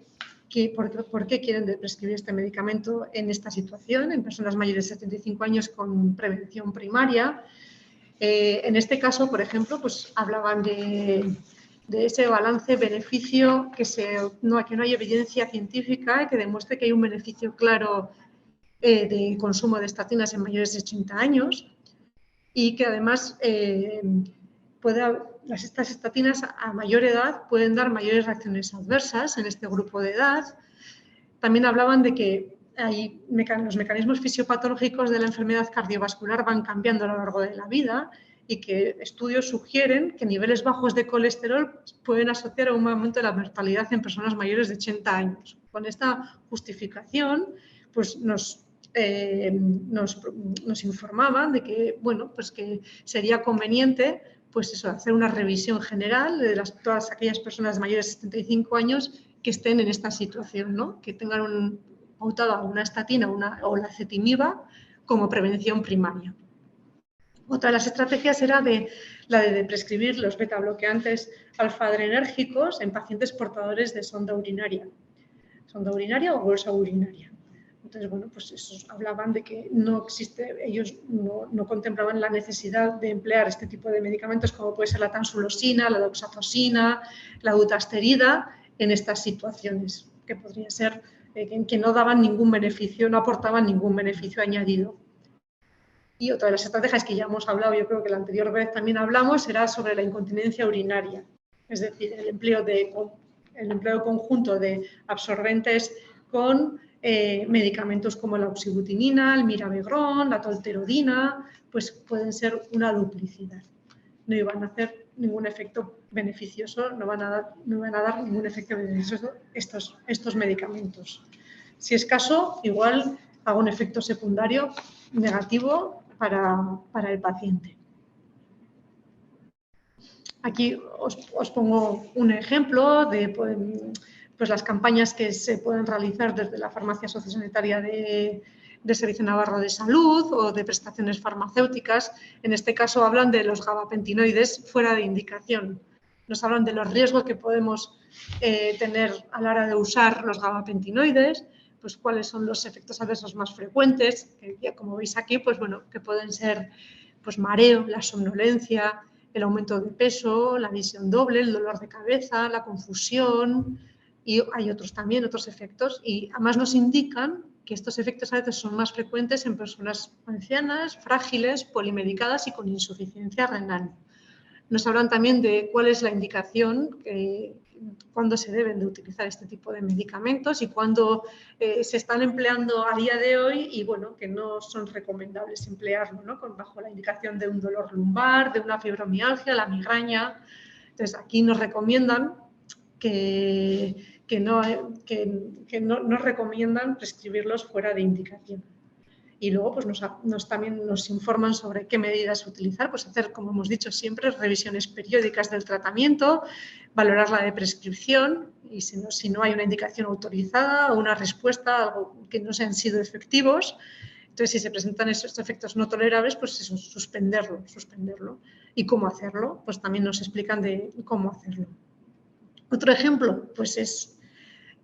quieren prescribir este medicamento en esta situación, en personas mayores de 75 años con prevención primaria. En este caso, por ejemplo, pues hablaban de ese balance beneficio, que no hay evidencia científica que demuestre que hay un beneficio claro de consumo de estatinas en mayores de 80 años y que además estas estatinas a mayor edad pueden dar mayores reacciones adversas en este grupo de edad. También hablaban de que los mecanismos fisiopatológicos de la enfermedad cardiovascular van cambiando a lo largo de la vida y que estudios sugieren que niveles bajos de colesterol pueden asociar a un aumento de la mortalidad en personas mayores de 80 años. Con esta justificación, pues nos informaban de que, pues que sería conveniente pues eso, hacer una revisión general de todas aquellas personas mayores de 75 años que estén en esta situación, ¿no? Que tengan pautada una estatina o la ezetimiba como prevención primaria. Otra de las estrategias era la de prescribir los beta-bloqueantes alfa-adrenérgicos en pacientes portadores de sonda urinaria o bolsa urinaria. Entonces, pues esos hablaban de que ellos no contemplaban la necesidad de emplear este tipo de medicamentos como puede ser la tamsulosina, la doxazosina, la dutasterida en estas situaciones, que podría ser que no daban ningún beneficio, no aportaban ningún beneficio añadido. Y otra de las estrategias que ya hemos hablado, yo creo que la anterior vez también hablamos, era sobre la incontinencia urinaria, es decir, el empleo conjunto de absorbentes con medicamentos como la oxibutinina, el mirabegrón, la tolterodina, pues pueden ser una duplicidad. no iban a hacer ningún efecto beneficioso, no van a dar ningún efecto beneficioso estos medicamentos. Si es caso, igual hago un efecto secundario negativo para el paciente. Aquí os pongo un ejemplo de pues, las campañas que se pueden realizar desde la farmacia sociosanitaria de Servicio Navarro de Salud o de prestaciones farmacéuticas. En este caso hablan de los gabapentinoides fuera de indicación. Nos hablan de los riesgos que podemos tener a la hora de usar los gabapentinoides, pues cuáles son los efectos adversos más frecuentes, que ya como veis aquí, pues bueno, que pueden ser pues mareo, la somnolencia, el aumento de peso, la visión doble, el dolor de cabeza, la confusión, y hay otros efectos, y además nos indican que estos efectos a veces son más frecuentes en personas ancianas, frágiles, polimedicadas y con insuficiencia renal. Nos hablan también de cuál es la indicación, cuándo se deben de utilizar este tipo de medicamentos y cuándo se están empleando a día de hoy y bueno, que no son recomendables emplearlo, ¿no? Bajo la indicación de un dolor lumbar, de una fibromialgia, la migraña. Entonces, aquí nos recomiendan que no recomiendan prescribirlos fuera de indicación. Y luego pues también nos informan sobre qué medidas utilizar, pues hacer, como hemos dicho siempre, revisiones periódicas del tratamiento, valorar la de prescripción y si no hay una indicación autorizada o una respuesta, algo que no sean sido efectivos. Entonces, si se presentan esos efectos no tolerables, pues eso, suspenderlo. ¿Y cómo hacerlo? Pues también nos explican de cómo hacerlo. Otro ejemplo, pues es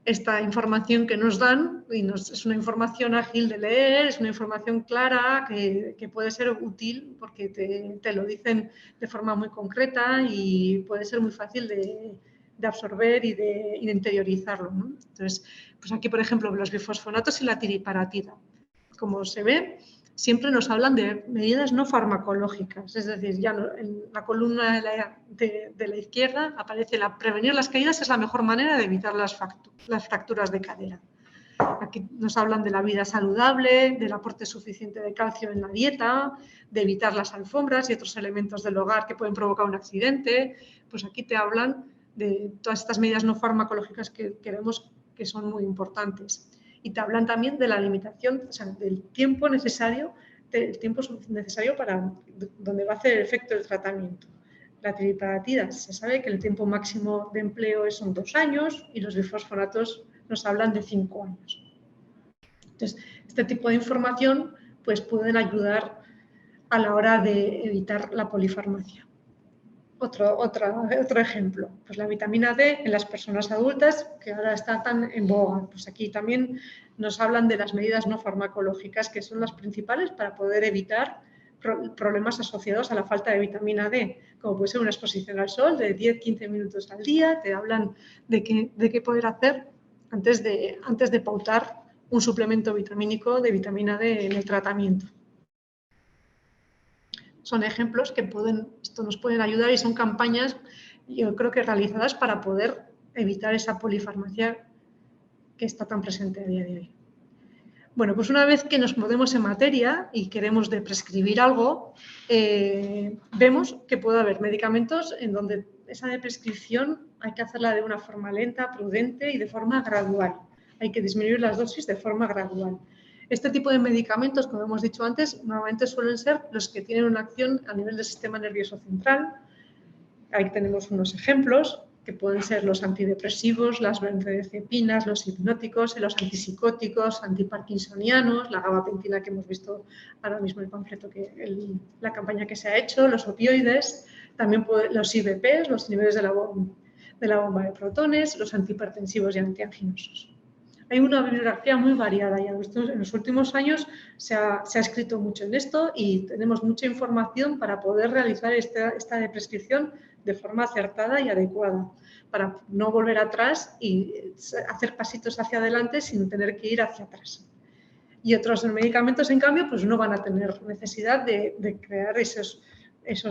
esta información que nos dan, y es una información ágil de leer, es una información clara que puede ser útil porque te lo dicen de forma muy concreta y puede ser muy fácil de absorber y de interiorizarlo, ¿no? Entonces, pues aquí, por ejemplo, los bifosfonatos y la tiriparatida. Como se ve, siempre nos hablan de medidas no farmacológicas, es decir, ya en la columna de la izquierda aparece prevenir las caídas es la mejor manera de evitar las fracturas de cadera. Aquí nos hablan de la vida saludable, del aporte suficiente de calcio en la dieta, de evitar las alfombras y otros elementos del hogar que pueden provocar un accidente. Pues aquí te hablan de todas estas medidas no farmacológicas que vemos que son muy importantes. Y te hablan también de la limitación, o sea, del tiempo necesario para donde va a hacer el efecto del tratamiento. La tiriparatida, se sabe que el tiempo máximo de empleo son 2 años y los bifosfonatos nos hablan de 5 años. Entonces, este tipo de información pues, pueden ayudar a la hora de evitar la polifarmacia. Otro ejemplo, pues la vitamina D en las personas adultas, que ahora está tan en boga. Pues aquí también nos hablan de las medidas no farmacológicas, que son las principales para poder evitar problemas asociados a la falta de vitamina D, como puede ser una exposición al sol de 10-15 minutos al día. Te hablan de qué poder hacer antes de pautar un suplemento vitamínico de vitamina D en el tratamiento. Son ejemplos que nos pueden ayudar y son campañas, yo creo que realizadas para poder evitar esa polifarmacia que está tan presente a día de hoy. Bueno, pues una vez que nos movemos en materia y queremos de prescribir algo, vemos que puede haber medicamentos en donde esa de prescripción hay que hacerla de una forma lenta, prudente y de forma gradual. Hay que disminuir las dosis de forma gradual. Este tipo de medicamentos, como hemos dicho antes, normalmente suelen ser los que tienen una acción a nivel del sistema nervioso central. Ahí tenemos unos ejemplos, que pueden ser los antidepresivos, las benzodiazepinas, los hipnóticos, los antipsicóticos, antiparkinsonianos, la gabapentina que hemos visto ahora mismo en el panfleto, la campaña que se ha hecho, los opioides, también los IBPs, los niveles de la bomba de protones, los antihipertensivos y antianginosos. Hay una bibliografía muy variada y en los últimos años se ha escrito mucho en esto y tenemos mucha información para poder realizar esta de prescripción de forma acertada y adecuada, para no volver atrás y hacer pasitos hacia adelante sin tener que ir hacia atrás. Y otros medicamentos, en cambio, pues no van a tener necesidad de crear esos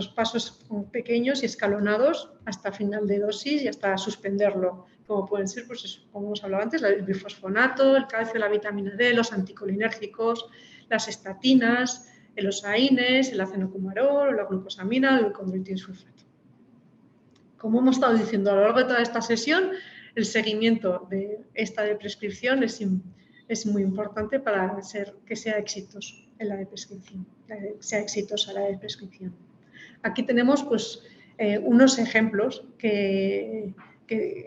pasos pequeños y escalonados hasta final de dosis y hasta suspenderlo, como pueden ser, pues eso, como hemos hablado antes, el bifosfonato, el calcio, la vitamina D, los anticolinérgicos, las estatinas, el osaines, el acenocumarol, la glucosamina, el condroitinsulfato. Como hemos estado diciendo a lo largo de toda esta sesión, el seguimiento de esta de prescripción es muy importante para que sea exitoso en la de prescripción, sea exitosa la de prescripción. Aquí tenemos pues, unos ejemplos que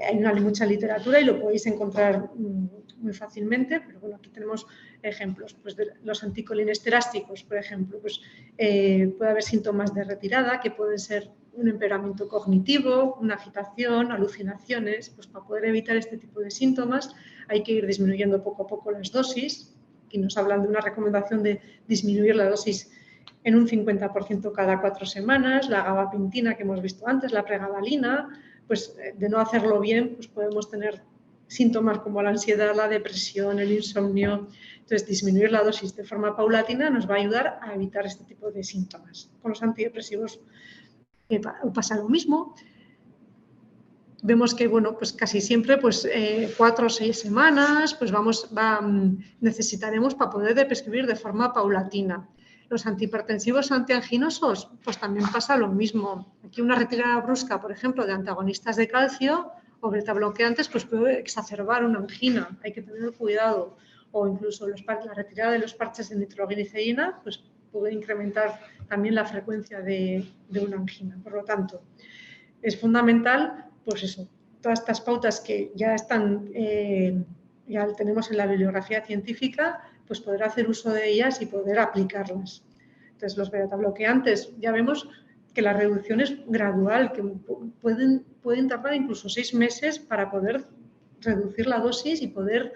hay mucha literatura y lo podéis encontrar muy fácilmente, pero bueno, aquí tenemos ejemplos pues, de los anticolinesterásticos, por ejemplo, pues, puede haber síntomas de retirada que pueden ser un empeoramiento cognitivo, una agitación, alucinaciones. Pues para poder evitar este tipo de síntomas hay que ir disminuyendo poco a poco las dosis. Aquí nos hablan de una recomendación de disminuir la dosis en un 50% cada 4 semanas, la gabapentina que hemos visto antes, la pregabalina, pues de no hacerlo bien pues podemos tener síntomas como la ansiedad, la depresión, el insomnio. Entonces, disminuir la dosis de forma paulatina nos va a ayudar a evitar este tipo de síntomas. Con los antidepresivos pasa lo mismo. Vemos que, bueno, pues casi siempre, pues 4 o 6 semanas, pues necesitaremos para poder prescribir de forma paulatina. Los antihipertensivos antianginosos, pues también pasa lo mismo. Aquí una retirada brusca, por ejemplo, de antagonistas de calcio o beta-bloqueantes, pues puede exacerbar una angina. Hay que tener cuidado. O incluso la retirada de los parches de nitroglicerina, pues puede incrementar también la frecuencia de una angina. Por lo tanto, es fundamental, pues eso, todas estas pautas que ya están, ya tenemos en la bibliografía científica, pues poder hacer uso de ellas y poder aplicarlas. Entonces, los beta-bloqueantes, ya vemos que la reducción es gradual, que pueden tardar incluso 6 meses para poder reducir la dosis y poder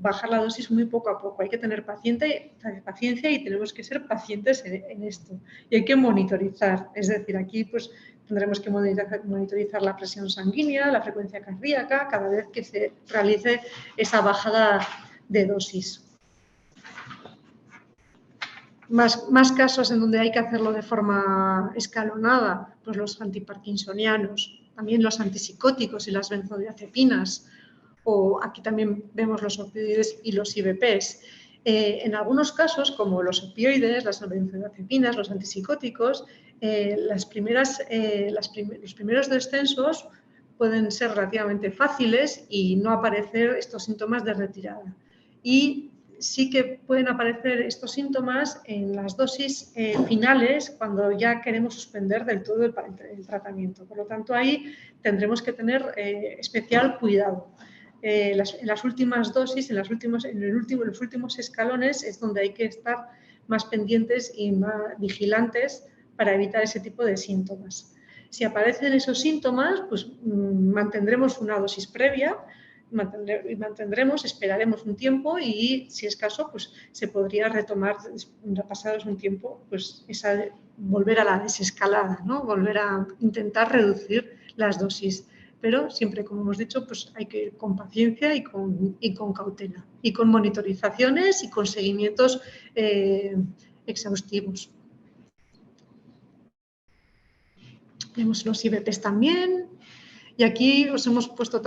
bajar la dosis muy poco a poco. Hay que tener paciencia y tenemos que ser pacientes en esto. Y hay que monitorizar, es decir, aquí pues tendremos que monitorizar la presión sanguínea, la frecuencia cardíaca, cada vez que se realice esa bajada de dosis. Más casos en donde hay que hacerlo de forma escalonada, pues los antiparkinsonianos, también los antipsicóticos y las benzodiazepinas, o aquí también vemos los opioides y los IBPs. En algunos casos, como los opioides, las benzodiazepinas, los antipsicóticos, los primeros descensos pueden ser relativamente fáciles y no aparecer estos síntomas de retirada. Y sí que pueden aparecer estos síntomas en las dosis finales cuando ya queremos suspender del todo el tratamiento. Por lo tanto, ahí tendremos que tener especial cuidado. En las últimas dosis, en los últimos escalones es donde hay que estar más pendientes y más vigilantes para evitar ese tipo de síntomas. Si aparecen esos síntomas, pues mantendremos una dosis previa, esperaremos un tiempo y, si es caso, pues se podría retomar, pasados un tiempo, pues volver a la desescalada, ¿no? Volver a intentar reducir las dosis. Pero siempre, como hemos dicho, pues hay que ir con paciencia y con cautela. Y con monitorizaciones y con seguimientos exhaustivos. Tenemos los IBPs también. Y aquí os he puesto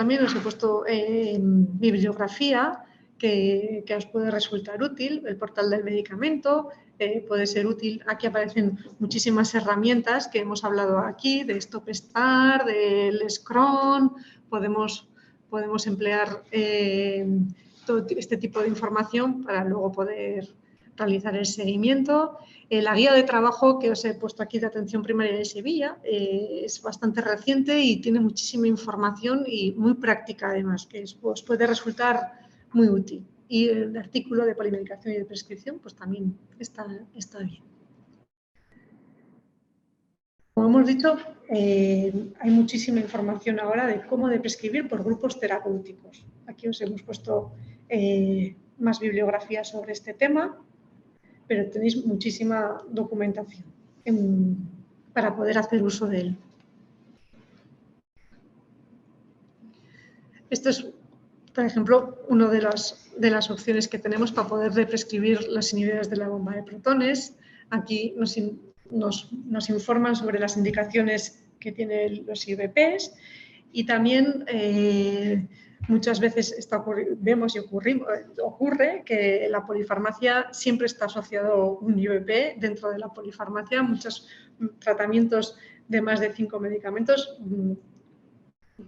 bibliografía que os puede resultar útil. El portal del medicamento puede ser útil. Aquí aparecen muchísimas herramientas que hemos hablado aquí, de StopStar, del Scrum. Podemos emplear todo este tipo de información para luego poder realizar el seguimiento. La guía de trabajo que os he puesto aquí de atención primaria de Sevilla es bastante reciente y tiene muchísima información y muy práctica además, que os puede resultar muy útil. Y el artículo de polimedicación y de prescripción pues también está bien. Como hemos dicho, hay muchísima información ahora de cómo de prescribir por grupos terapéuticos. Aquí os hemos puesto más bibliografía sobre este tema, pero tenéis muchísima documentación para poder hacer uso de él. Esto es, por ejemplo, una de las opciones que tenemos para poder prescribir los inhibidores de la bomba de protones. Aquí nos informan sobre las indicaciones que tienen los IBPs y también muchas veces vemos y ocurre que la polifarmacia siempre está asociado un IVP. Dentro de la polifarmacia, muchos tratamientos de más de 5 medicamentos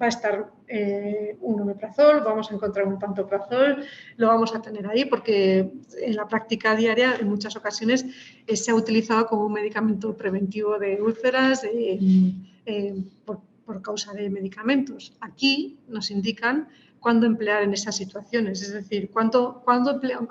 va a estar un omeprazol, vamos a encontrar un pantoprazol, lo vamos a tener ahí porque en la práctica diaria en muchas ocasiones se ha utilizado como un medicamento preventivo de úlceras por causa de medicamentos. Aquí nos indican cuándo emplear en esas situaciones, es decir, cuándo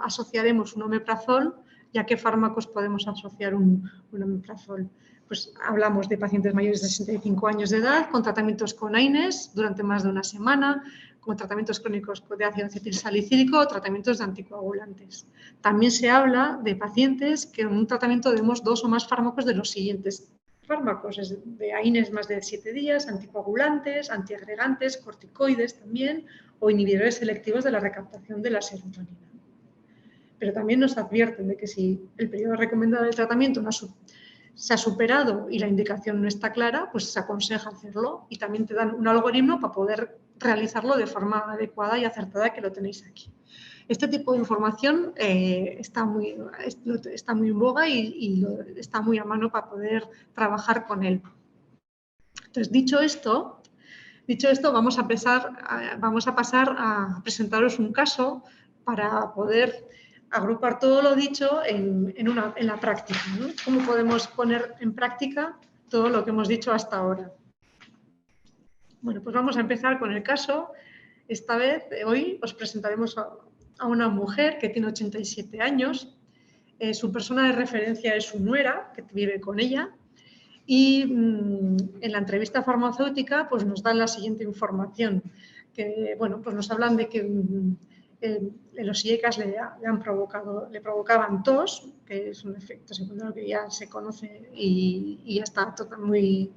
asociaremos un omeprazol y a qué fármacos podemos asociar un omeprazol. Pues hablamos de pacientes mayores de 65 años de edad con tratamientos con AINES durante más de una semana, con tratamientos crónicos de ácido acetilsalicílico o tratamientos de anticoagulantes. También se habla de pacientes que en un tratamiento demos 2 o más fármacos de los siguientes fármacos, de AINES más de 7 días, anticoagulantes, antiagregantes, corticoides también o inhibidores selectivos de la recaptación de la serotonina. Pero también nos advierten de que si el periodo recomendado del tratamiento se ha superado y la indicación no está clara, pues se aconseja hacerlo y también te dan un algoritmo para poder realizarlo de forma adecuada y acertada, que lo tenéis aquí. Este tipo de información está muy en boga y está muy a mano para poder trabajar con él. Entonces, dicho esto, vamos a pasar a presentaros un caso para poder agrupar todo lo dicho en la práctica, ¿no? ¿Cómo podemos poner en práctica todo lo que hemos dicho hasta ahora? Bueno, pues vamos a empezar con el caso. Esta vez, hoy, os presentaremos a una mujer que tiene 87 años. Su persona de referencia es su nuera, que vive con ella. Y en la entrevista farmacéutica pues nos dan la siguiente información, que bueno, pues nos hablan de que los IECAS le provocaban tos, que es un efecto secundario que ya se conoce y ya está muy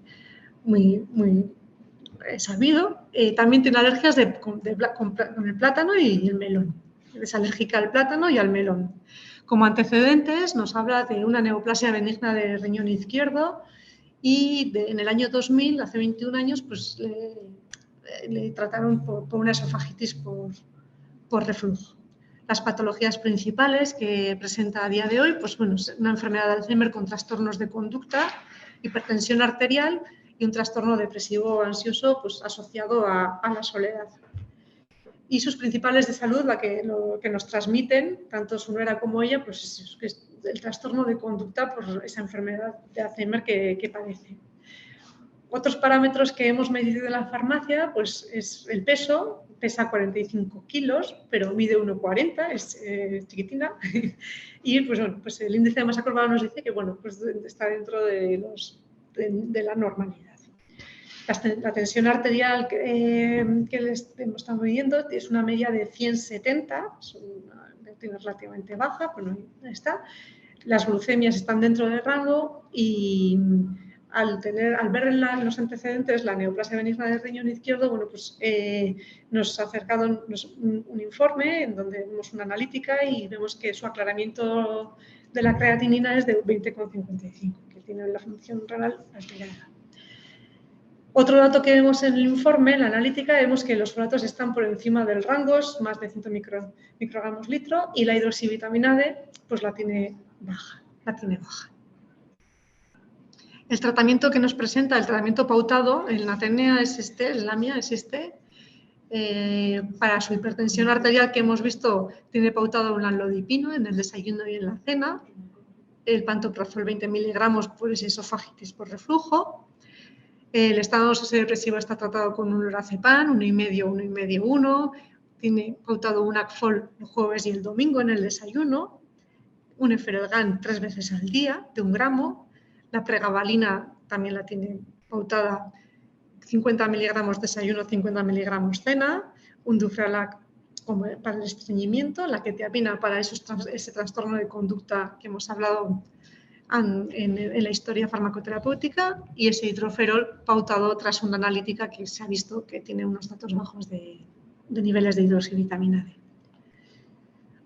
sabido. También tiene alergias con el plátano y el melón. Es alérgica al plátano y al melón. Como antecedentes nos habla de una neoplasia benigna del riñón izquierdo y en el año 2000, hace 21 años, pues le trataron por una esofagitis por reflujo. Las patologías principales que presenta a día de hoy, pues bueno, es una enfermedad de Alzheimer con trastornos de conducta, hipertensión arterial y un trastorno depresivo o ansioso pues, asociado a la soledad. Y sus principales de salud, lo que nos transmiten, tanto su nuera como ella, pues es el trastorno de conducta por esa enfermedad de Alzheimer que padece. Otros parámetros que hemos medido en la farmacia, pues es el peso, pesa 45 kilos, pero mide 1,40, es chiquitina. Y pues, bueno, pues el índice de masa corporal nos dice que bueno, pues está dentro de la normalidad. La tensión arterial que les estamos midiendo es una media de 170, tiene relativamente baja, pues no está. Las glucemias están dentro del rango y al ver en los antecedentes la neoplasia benigna del riñón izquierdo, bueno, pues nos ha acercado un informe en donde vemos una analítica y vemos que su aclaramiento de la creatinina es de 20,55, que tiene la función renal alterada. Otro dato que vemos en el informe, en la analítica, vemos que los folatos están por encima del rango, más de 100 microgramos litro, y la hidroxivitamina D pues la tiene baja. El tratamiento que nos presenta, el tratamiento pautado en la TENEA es este, en la mía es este. Para su hipertensión arterial que hemos visto, tiene pautado un amlodipino en el desayuno y en la cena. El pantoprazol 20 miligramos por esa esofagitis por reflujo. El estado depresivo está tratado con un lorazepam, 1,5, 1. Tiene pautado un Acfol el jueves y el domingo en el desayuno. Un Eferelgan 3 veces al día, de 1 gramo. La pregabalina también la tiene pautada 50 miligramos desayuno, 50 miligramos cena. Un Dufralac para el estreñimiento. La quetiapina para ese trastorno de conducta que hemos hablado en la historia farmacoterapéutica, y ese hidroferol pautado tras una analítica que se ha visto que tiene unos datos bajos de niveles de hidroxivitamina D.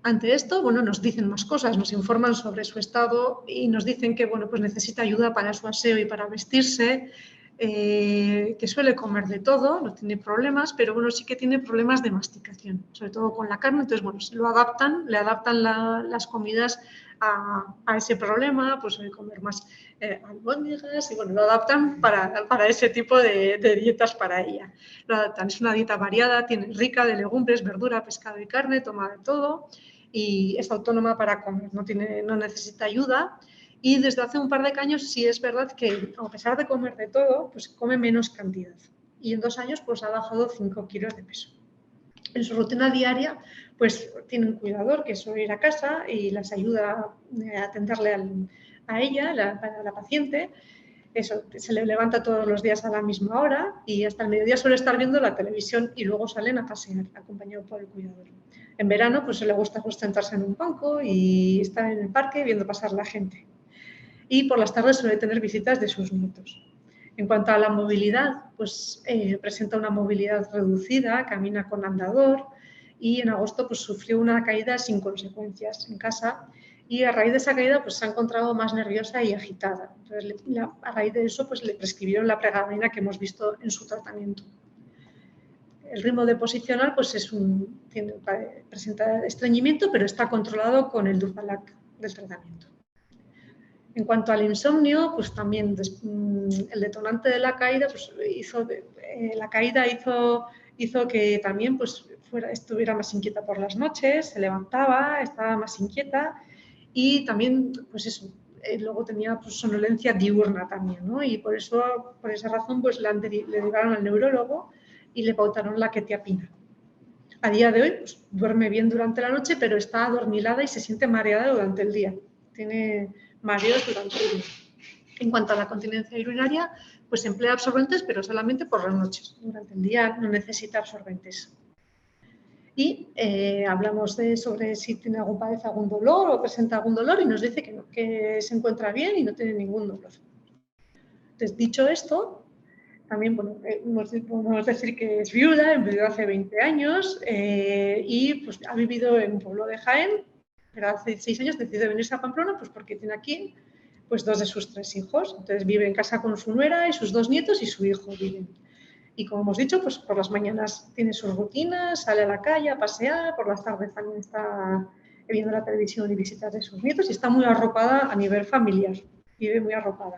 Ante esto, bueno, nos dicen más cosas, nos informan sobre su estado y nos dicen que bueno, pues necesita ayuda para su aseo y para vestirse. que suele comer de todo, no tiene problemas, pero bueno, sí que tiene problemas de masticación, sobre todo con la carne. Entonces, bueno, le adaptan las comidas a ese problema, pues suele comer más albóndigas y bueno, lo adaptan para ese tipo de dietas para ella. Lo adaptan, es una dieta variada, rica de legumbres, verdura, pescado y carne, toma de todo y es autónoma para comer, no necesita ayuda. Y desde hace un par de años sí es verdad que, a pesar de comer de todo, pues come menos cantidad. Y en 2 años pues ha bajado 5 kilos de peso. En su rutina diaria pues tiene un cuidador que suele ir a casa y las ayuda a atenderle a ella, a la paciente. Eso, se le levanta todos los días a la misma hora y hasta el mediodía suele estar viendo la televisión y luego salen a pasear, acompañado por el cuidador. En verano pues le gusta sentarse en un banco y estar en el parque viendo pasar la gente. Y por las tardes suele tener visitas de sus nietos. En cuanto a la movilidad, pues presenta una movilidad reducida, camina con andador y en agosto pues sufrió una caída sin consecuencias en casa y a raíz de esa caída pues se ha encontrado más nerviosa y agitada. Entonces, a raíz de eso pues le prescribieron la pregabalina que hemos visto en su tratamiento. El ritmo deposicional pues presenta estreñimiento, pero está controlado con el Dupalac del tratamiento. En cuanto al insomnio, pues también el detonante de la caída, pues hizo que también pues, estuviera más inquieta por las noches, se levantaba, estaba más inquieta y también, pues eso, luego tenía pues, sonolencia diurna también, ¿no? Y por esa razón, pues le llevaron al neurólogo y le pautaron la quetiapina. A día de hoy, pues, duerme bien durante la noche, pero está adormilada y se siente mareada durante el día. Tiene mareos durante el día. En cuanto a la continencia urinaria, pues emplea absorbentes, pero solamente por las noches. Durante el día no necesita absorbentes. Y hablamos sobre si padece algún dolor o presenta algún dolor y nos dice que no, que se encuentra bien y no tiene ningún dolor. Entonces, dicho esto, también podemos decir que es viuda, enviudó hace 20 años y pues, ha vivido en un pueblo de Jaén, pero hace 6 años decidió venirse a Pamplona pues, porque tiene aquí pues, 2 de sus 3 hijos. Entonces vive en casa con su nuera y sus 2 nietos y su hijo viven. Y como hemos dicho, pues por las mañanas tiene sus rutinas, sale a la calle a pasear, por las tardes también está viendo la televisión y visitas de sus nietos y está muy arropada a nivel familiar, vive muy arropada.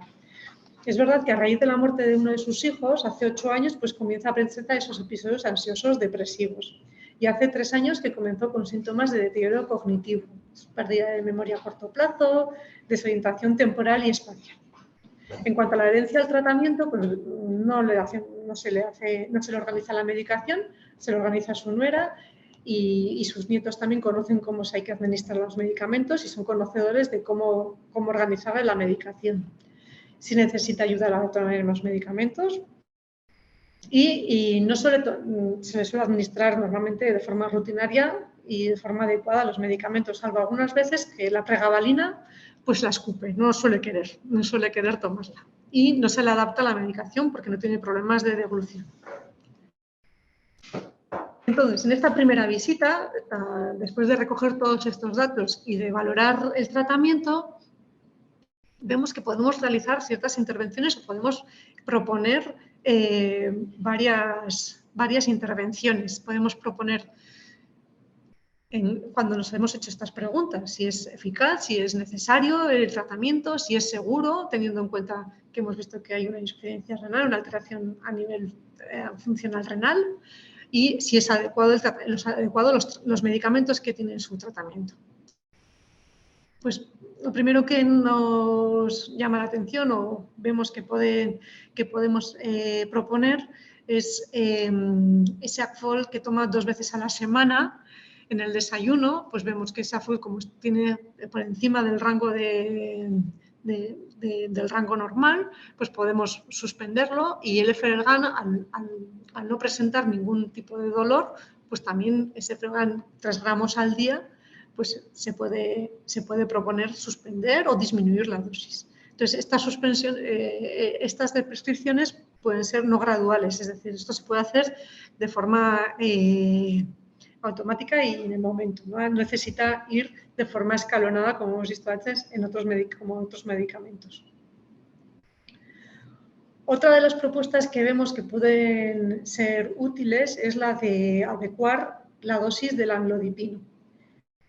Es verdad que a raíz de la muerte de uno de sus hijos, hace 8 años, pues comienza a presentar esos episodios ansiosos depresivos. Y hace 3 años que comenzó con síntomas de deterioro cognitivo, pérdida de memoria a corto plazo, desorientación temporal y espacial. En cuanto a la adherencia al tratamiento, pues no se le organiza la medicación, se le organiza su nuera y sus nietos también conocen cómo se hay que administrar los medicamentos y son conocedores de cómo organizar la medicación. Si necesita ayuda a tomar los medicamentos y no se le suele administrar normalmente de forma rutinaria y de forma adecuada los medicamentos, salvo algunas veces que la pregabalina pues la escupe, no suele querer tomarla y no se le adapta la medicación porque no tiene problemas de devolución. Entonces, en esta primera visita, después de recoger todos estos datos y de valorar el tratamiento, vemos que podemos realizar ciertas intervenciones o podemos proponer varias intervenciones. Podemos proponer, cuando nos hemos hecho estas preguntas, si es eficaz, si es necesario el tratamiento, si es seguro, teniendo en cuenta que hemos visto que hay una insuficiencia renal, una alteración a nivel funcional renal, y si es adecuado los medicamentos que tienen su tratamiento. Pues lo primero que nos llama la atención o vemos que podemos proponer es ese Acfol que toma 2 veces a la semana en el desayuno. Pues vemos que ese Acfol, como tiene por encima del rango del rango normal, pues podemos suspenderlo y el Efferalgan, al no presentar ningún tipo de dolor, pues también ese Efferalgan 3 gramos al día, pues se puede proponer suspender o disminuir la dosis. Entonces, estas prescripciones pueden ser no graduales, es decir, esto se puede hacer de forma automática y en el momento, no necesita ir de forma escalonada, como hemos visto antes, como otros medicamentos. Otra de las propuestas que vemos que pueden ser útiles es la de adecuar la dosis del amlodipino.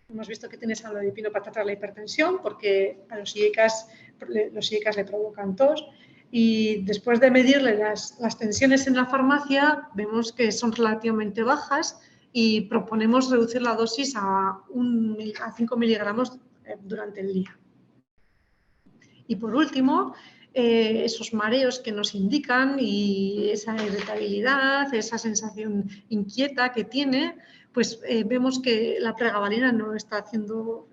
Hemos visto que tienes amlodipino para tratar la hipertensión porque a los IECAS le provocan tos y después de medirle las tensiones en la farmacia vemos que son relativamente bajas y proponemos reducir la dosis a 5 miligramos durante el día. Y por último, esos mareos que nos indican y esa irritabilidad, esa sensación inquieta que tiene, pues vemos que la pregabalina no está haciendo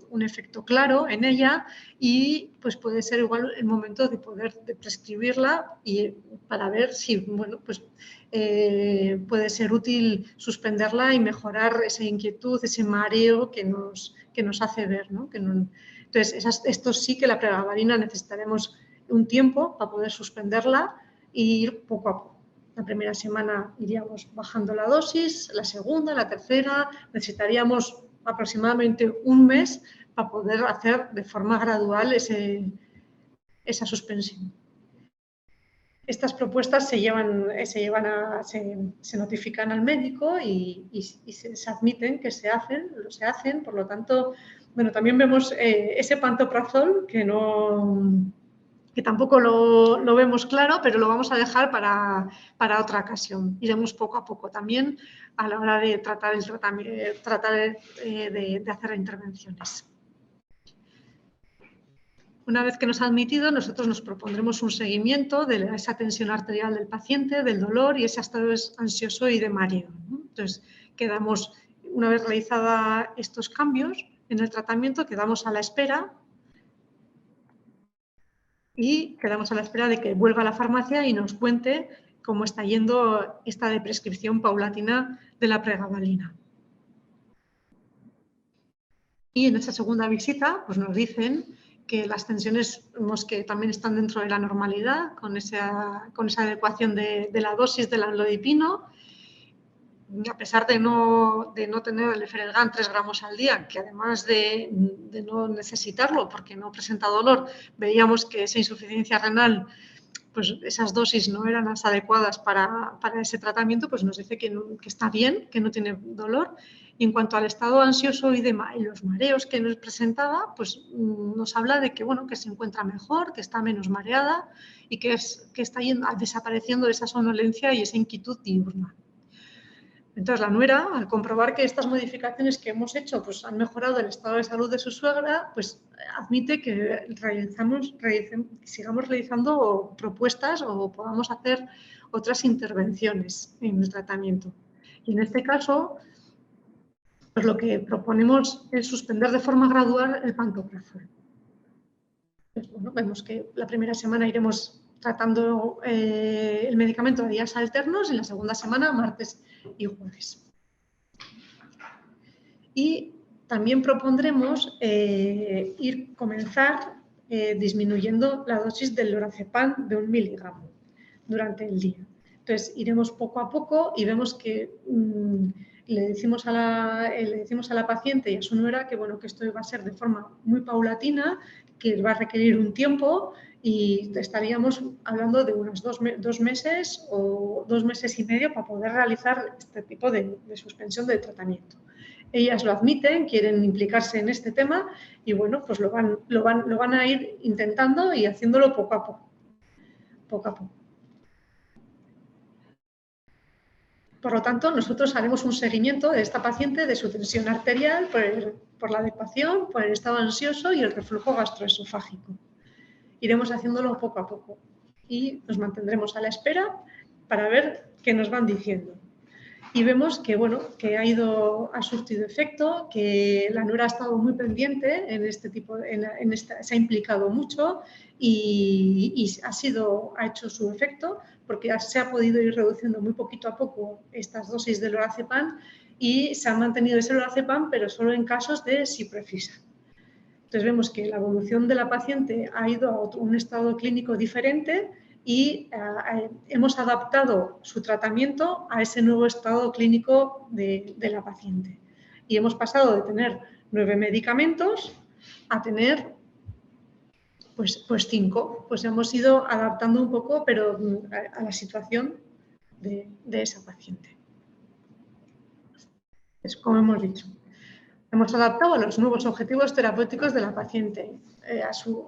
un efecto claro en ella y pues puede ser igual el momento de poder prescribirla y para ver si bueno, pues, puede ser útil suspenderla y mejorar esa inquietud, ese mareo que nos hace ver, ¿no? Entonces, esto sí que la pregabalina necesitaremos un tiempo para poder suspenderla e ir poco a poco. La primera semana iríamos bajando la dosis, la segunda, la tercera, necesitaríamos aproximadamente un mes para poder hacer de forma gradual esa suspensión. Estas propuestas se notifican al médico y se admiten que se hacen, por lo tanto, bueno, también vemos ese pantoprazol que tampoco lo vemos claro, pero lo vamos a dejar para otra ocasión. Iremos poco a poco también a la hora de tratar de hacer intervenciones. Una vez que nos ha admitido, nosotros nos propondremos un seguimiento de esa tensión arterial del paciente, del dolor y ese estado ansioso y de mareo, ¿no? Entonces, una vez realizados estos cambios en el tratamiento, quedamos a la espera de que vuelva a la farmacia y nos cuente cómo está yendo esta de prescripción paulatina de la pregabalina. Y en esa segunda visita, pues nos dicen que las tensiones vemos que también están dentro de la normalidad, con esa adecuación de la dosis del amlodipino, a pesar de no tener el Efferalgan 3 gramos al día, que además de no necesitarlo porque no presenta dolor, veíamos que esa insuficiencia renal, pues esas dosis no eran las adecuadas para ese tratamiento, pues nos dice que está bien, que no tiene dolor. Y en cuanto al estado ansioso y los mareos que nos presentaba, pues nos habla de que, bueno, que se encuentra mejor, que está menos mareada y que está desapareciendo esa somnolencia y esa inquietud diurna. Entonces, la nuera, al comprobar que estas modificaciones que hemos hecho pues, han mejorado el estado de salud de su suegra, pues admite que sigamos realizando propuestas o podamos hacer otras intervenciones en el tratamiento. Y en este caso, pues lo que proponemos es suspender de forma gradual el pantoprazol. Pues, bueno, vemos que la primera semana iremos tratando el medicamento a días alternos y la segunda semana, martes y jueves. Y también propondremos comenzar disminuyendo la dosis del lorazepam de 1 miligramo durante el día. Entonces, iremos poco a poco y vemos que le decimos a la paciente y a su nuera que, bueno, que esto va a ser de forma muy paulatina, que va a requerir un tiempo y estaríamos hablando de unos 2 meses o 2 meses y medio para poder realizar este tipo de suspensión del tratamiento. Ellas lo admiten, quieren implicarse en este tema y, bueno, pues lo van a ir intentando y haciéndolo poco a poco. Poco a poco. Por lo tanto, nosotros haremos un seguimiento de esta paciente, de su tensión arterial, por la adecuación, por el estado ansioso y el reflujo gastroesofágico. Iremos haciéndolo poco a poco y nos mantendremos a la espera para ver qué nos van diciendo. Y vemos que, bueno, que ha surtido efecto, que la nuera ha estado muy pendiente en este tipo, se ha implicado mucho y ha hecho su efecto porque se ha podido ir reduciendo muy poquito a poco estas dosis de lorazepam y se ha mantenido ese lorazepam, pero solo en casos de ciprofloxacin. Entonces vemos que la evolución de la paciente ha ido a un estado clínico diferente y hemos adaptado su tratamiento a ese nuevo estado clínico de la paciente. Y hemos pasado de tener 9 medicamentos a tener Pues 5. Pues hemos ido adaptando un poco, pero a la situación de esa paciente. Es como hemos dicho. Hemos adaptado a los nuevos objetivos terapéuticos de la paciente,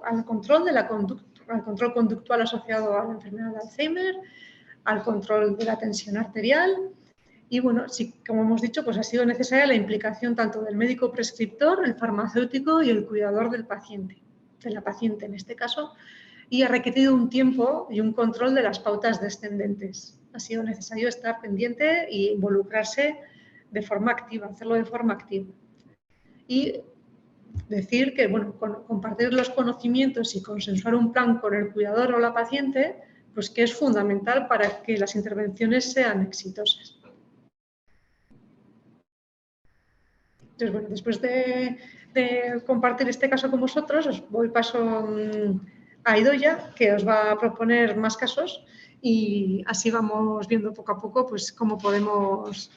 al control de la conducta, al control conductual asociado a la enfermedad de Alzheimer, al control de la tensión arterial. Y bueno, sí, como hemos dicho, pues ha sido necesaria la implicación tanto del médico prescriptor, el farmacéutico y el cuidador del paciente, de la paciente en este caso, y ha requerido un tiempo y un control de las pautas descendentes. Ha sido necesario estar pendiente e involucrarse de forma activa, hacerlo de forma activa. Y decir que, bueno, compartir los conocimientos y consensuar un plan con el cuidador o la paciente, pues que es fundamental para que las intervenciones sean exitosas. Entonces, bueno, después de compartir este caso con vosotros, os voy paso a Idoia, que os va a proponer más casos y así vamos viendo poco a poco pues, cómo podemos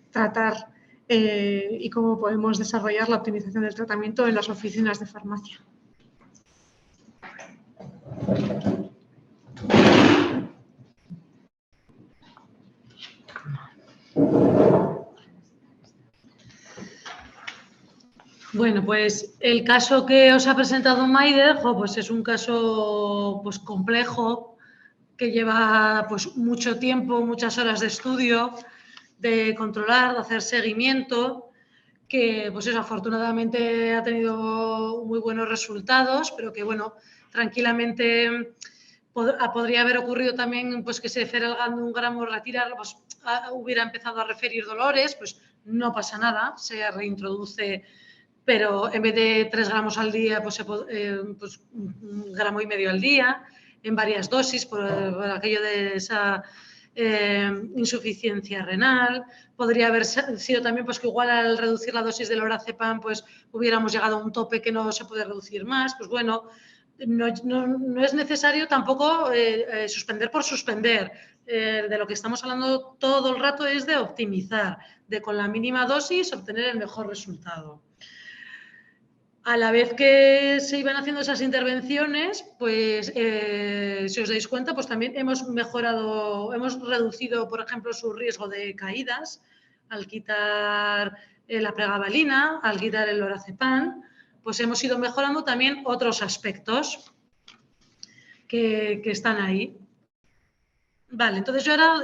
tratar y cómo podemos desarrollar la optimización del tratamiento en las oficinas de farmacia. Bueno, pues el caso que os ha presentado Maider, pues es un caso pues, complejo que lleva pues, mucho tiempo, muchas horas de estudio, de controlar, de hacer seguimiento, que pues eso, afortunadamente ha tenido muy buenos resultados, pero que bueno, tranquilamente podría haber ocurrido también pues, que se feralgando un gramo retirarlo, pues hubiera empezado a referir dolores, pues no pasa nada, se reintroduce, pero en vez de 3 gramos al día, pues 1,5 gramos al día, en varias dosis, por aquello de esa insuficiencia renal. Podría haber sido también pues, que igual al reducir la dosis del lorazepam pues, hubiéramos llegado a un tope que no se puede reducir más. Pues bueno, no es necesario tampoco suspender por suspender. De lo que estamos hablando todo el rato es de optimizar, de con la mínima dosis obtener el mejor resultado. A la vez que se iban haciendo esas intervenciones, pues si os dais cuenta, pues también hemos reducido, por ejemplo, su riesgo de caídas al quitar la pregabalina, al quitar el lorazepam, pues hemos ido mejorando también otros aspectos que están ahí. Vale, entonces yo ahora,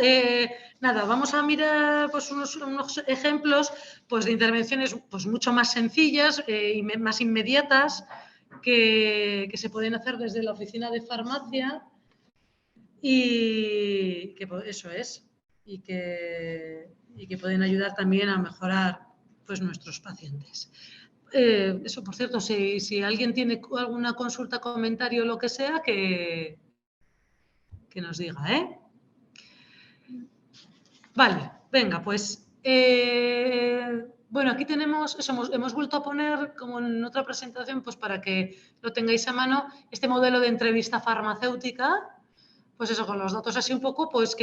nada, vamos a mirar pues, unos ejemplos pues, de intervenciones pues, mucho más sencillas y más inmediatas que se pueden hacer desde la oficina de farmacia y que eso es, y que pueden ayudar también a mejorar pues, nuestros pacientes. Eso, por cierto, si alguien tiene alguna consulta, comentario o lo que sea, que nos diga, ¿eh? Vale, venga, pues, bueno, aquí tenemos, eso, hemos vuelto a poner, como en otra presentación, pues para que lo tengáis a mano, este modelo de entrevista farmacéutica, pues eso, con los datos así un poco, pues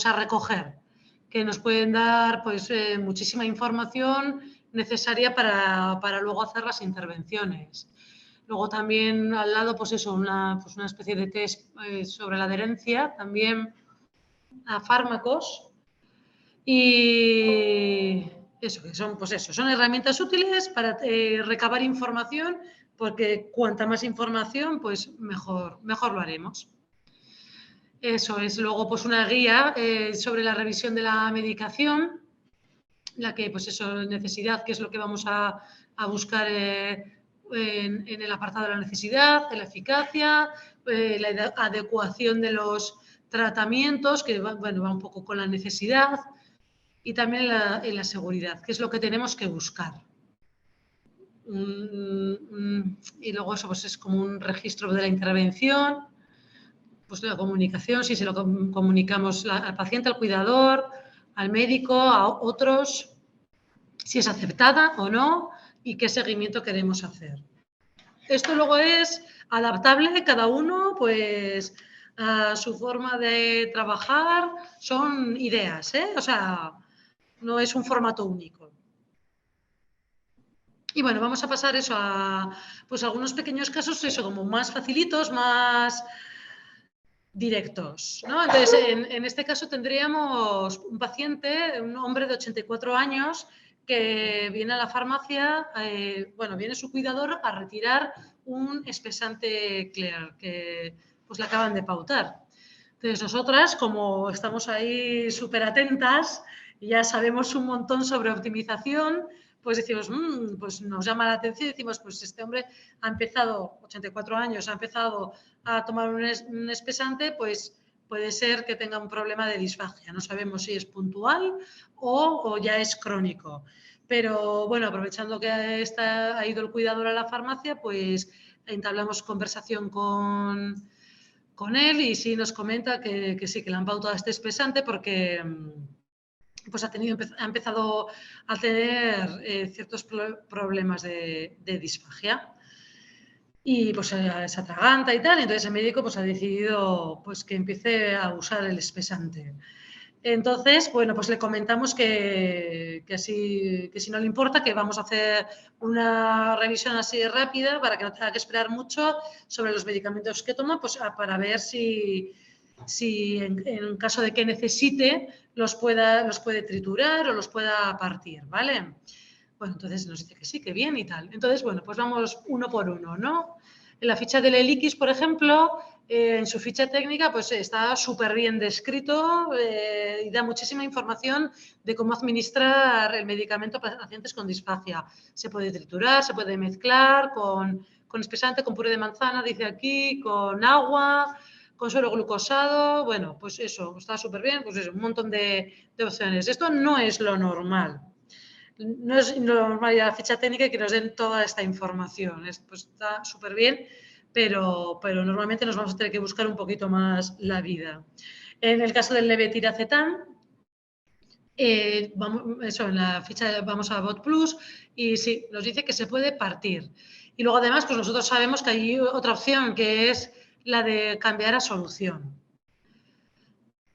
a recoger, que nos pueden dar, pues, muchísima información necesaria para luego hacer las intervenciones. Luego también al lado, pues eso, una especie de test sobre la adherencia, también a fármacos. Y eso, que son, pues eso, son herramientas útiles para recabar información, porque cuanta más información, pues mejor lo haremos. Eso es luego pues una guía sobre la revisión de la medicación, la que, pues eso, necesidad, que es lo que vamos a buscar en el apartado de la necesidad, de la eficacia, la adecuación de los tratamientos, que va un poco con la necesidad, y también en la seguridad, que es lo que tenemos que buscar. Y luego eso pues es como un registro de la intervención, pues de la comunicación, si se lo comunicamos al paciente, al cuidador, al médico, a otros, si es aceptada o no y qué seguimiento queremos hacer. Esto luego es adaptable cada uno pues a su forma de trabajar, son ideas, o sea, no es un formato único. Y bueno, vamos a pasar eso a pues algunos pequeños casos, eso como más facilitos, más directos, ¿no? Entonces, en este caso tendríamos un paciente, un hombre de 84 años, que viene a la farmacia, bueno, viene su cuidador a retirar un espesante Clear que pues le acaban de pautar. Entonces, nosotras, como estamos ahí súper atentas y ya sabemos un montón sobre optimización, pues decimos, pues nos llama la atención y decimos, pues este hombre ha empezado, 84 años, ha empezado a tomar un espesante, pues puede ser que tenga un problema de disfagia. No sabemos si es puntual o ya es crónico. Pero bueno, aprovechando que ha ido el cuidador a la farmacia, pues entablamos conversación con él y sí nos comenta que sí, que le han pautado este espesante porque pues ha empezado a tener ciertos problemas de disfagia y pues se atraganta y tal, y entonces el médico pues ha decidido pues que empiece a usar el espesante. Entonces, bueno, pues le comentamos que si no le importa, que vamos a hacer una revisión así rápida para que no tenga que esperar mucho sobre los medicamentos que toma, pues para ver si en caso de que necesite los puede triturar o los pueda partir, ¿vale? Bueno, entonces nos dice que sí, que bien y tal. Entonces, bueno, pues vamos uno por uno, ¿no? En la ficha del ELIQUIS, por ejemplo, en su ficha técnica, pues está súper bien descrito y da muchísima información de cómo administrar el medicamento para pacientes con disfagia. Se puede triturar, se puede mezclar con espesante, con puré de manzana, dice aquí, con agua, con suero glucosado. Bueno, pues eso, está súper bien, pues eso, un montón de opciones. Esto no es lo normal. No es normal ir a la ficha técnica y que nos den toda esta información. Pues está súper bien, pero normalmente nos vamos a tener que buscar un poquito más la vida. En el caso del levetiracetam, en la ficha vamos a Bot Plus y sí, nos dice que se puede partir. Y luego además, pues nosotros sabemos que hay otra opción que es la de cambiar a solución.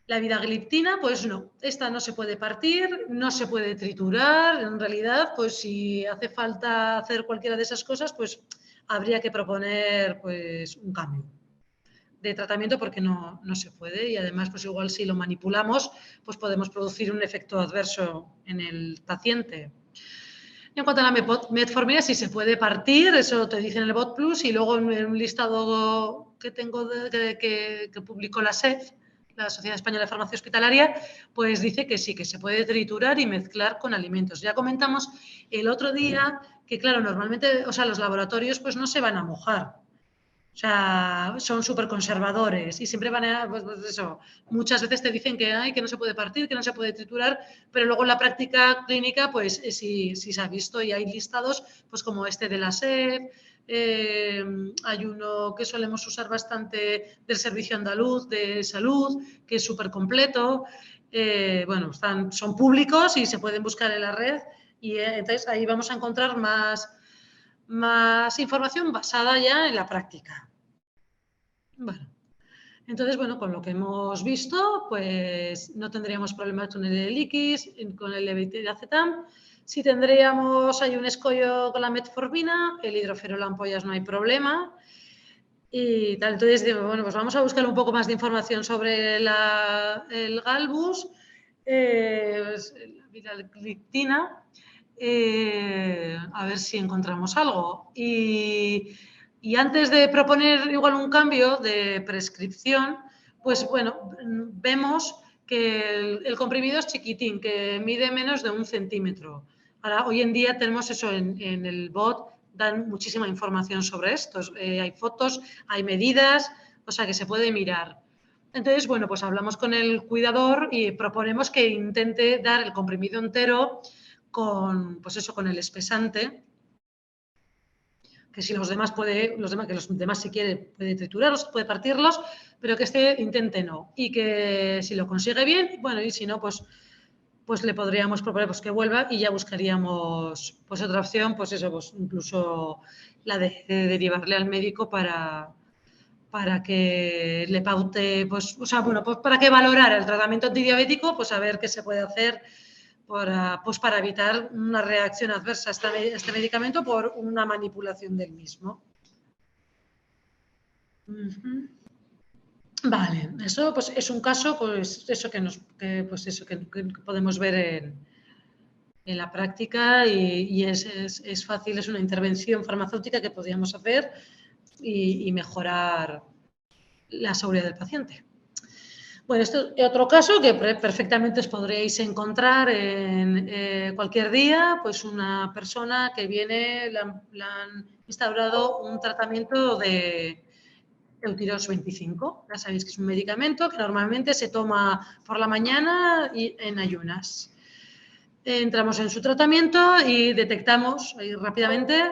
La vidagliptina, pues no, esta no se puede partir, no se puede triturar, en realidad, pues si hace falta hacer cualquiera de esas cosas, pues habría que proponer pues un cambio de tratamiento porque no se puede y además pues igual si lo manipulamos pues podemos producir un efecto adverso en el paciente. En cuanto a la metformina, sí se puede partir, eso te dice en el Bot Plus y luego en un listado que tengo que publicó la SEF, la Sociedad Española de Farmacia Hospitalaria, pues dice que sí, que se puede triturar y mezclar con alimentos. Ya comentamos el otro día que, claro, normalmente, o sea, los laboratorios pues no se van a mojar. O sea, son súper conservadores y siempre van a, pues eso, muchas veces te dicen que no se puede partir, que no se puede triturar, pero luego en la práctica clínica, pues sí se ha visto y hay listados, pues como este de la SEP, hay uno que solemos usar bastante del Servicio Andaluz de Salud, que es súper completo. Bueno, son públicos y se pueden buscar en la red y entonces ahí vamos a encontrar más información basada ya en la práctica. Bueno, entonces, bueno, con lo que hemos visto, pues no tendríamos problemas con el ELIQUIS, con el levetiracetam. Si hay un escollo con la metformina, el hidroferol ampollas no hay problema. Y tal, entonces digo, bueno, pues vamos a buscar un poco más de información sobre el galbus, la vidagliptina, a ver si encontramos algo. Y antes de proponer igual un cambio de prescripción, pues bueno, vemos que el comprimido es chiquitín, que mide menos de 1 centímetro. Ahora, hoy en día tenemos eso en el bot, dan muchísima información sobre esto. Hay fotos, hay medidas, o sea que se puede mirar. Entonces, bueno, pues hablamos con el cuidador y proponemos que intente dar el comprimido entero pues eso, con el espesante, que si los demás si quiere puede triturarlos, puede partirlos, pero que este intente no. Y que si lo consigue bien, bueno, y si no, pues le podríamos proponer pues, que vuelva y ya buscaríamos pues otra opción, pues eso, pues incluso la de derivarle al médico para que le paute, pues, o sea, bueno, pues para que valorara el tratamiento antidiabético, pues a ver qué se puede hacer pues para evitar una reacción adversa a este medicamento por una manipulación del mismo. Vale, eso pues, es un caso pues, eso que podemos ver en la práctica y es fácil, es una intervención farmacéutica que podríamos hacer y mejorar la seguridad del paciente. Bueno, esto es otro caso que perfectamente os podréis encontrar en cualquier día, pues una persona que viene, le han instaurado un tratamiento de Eutirox 25. Ya sabéis que es un medicamento que normalmente se toma por la mañana y en ayunas. Entramos en su tratamiento y detectamos rápidamente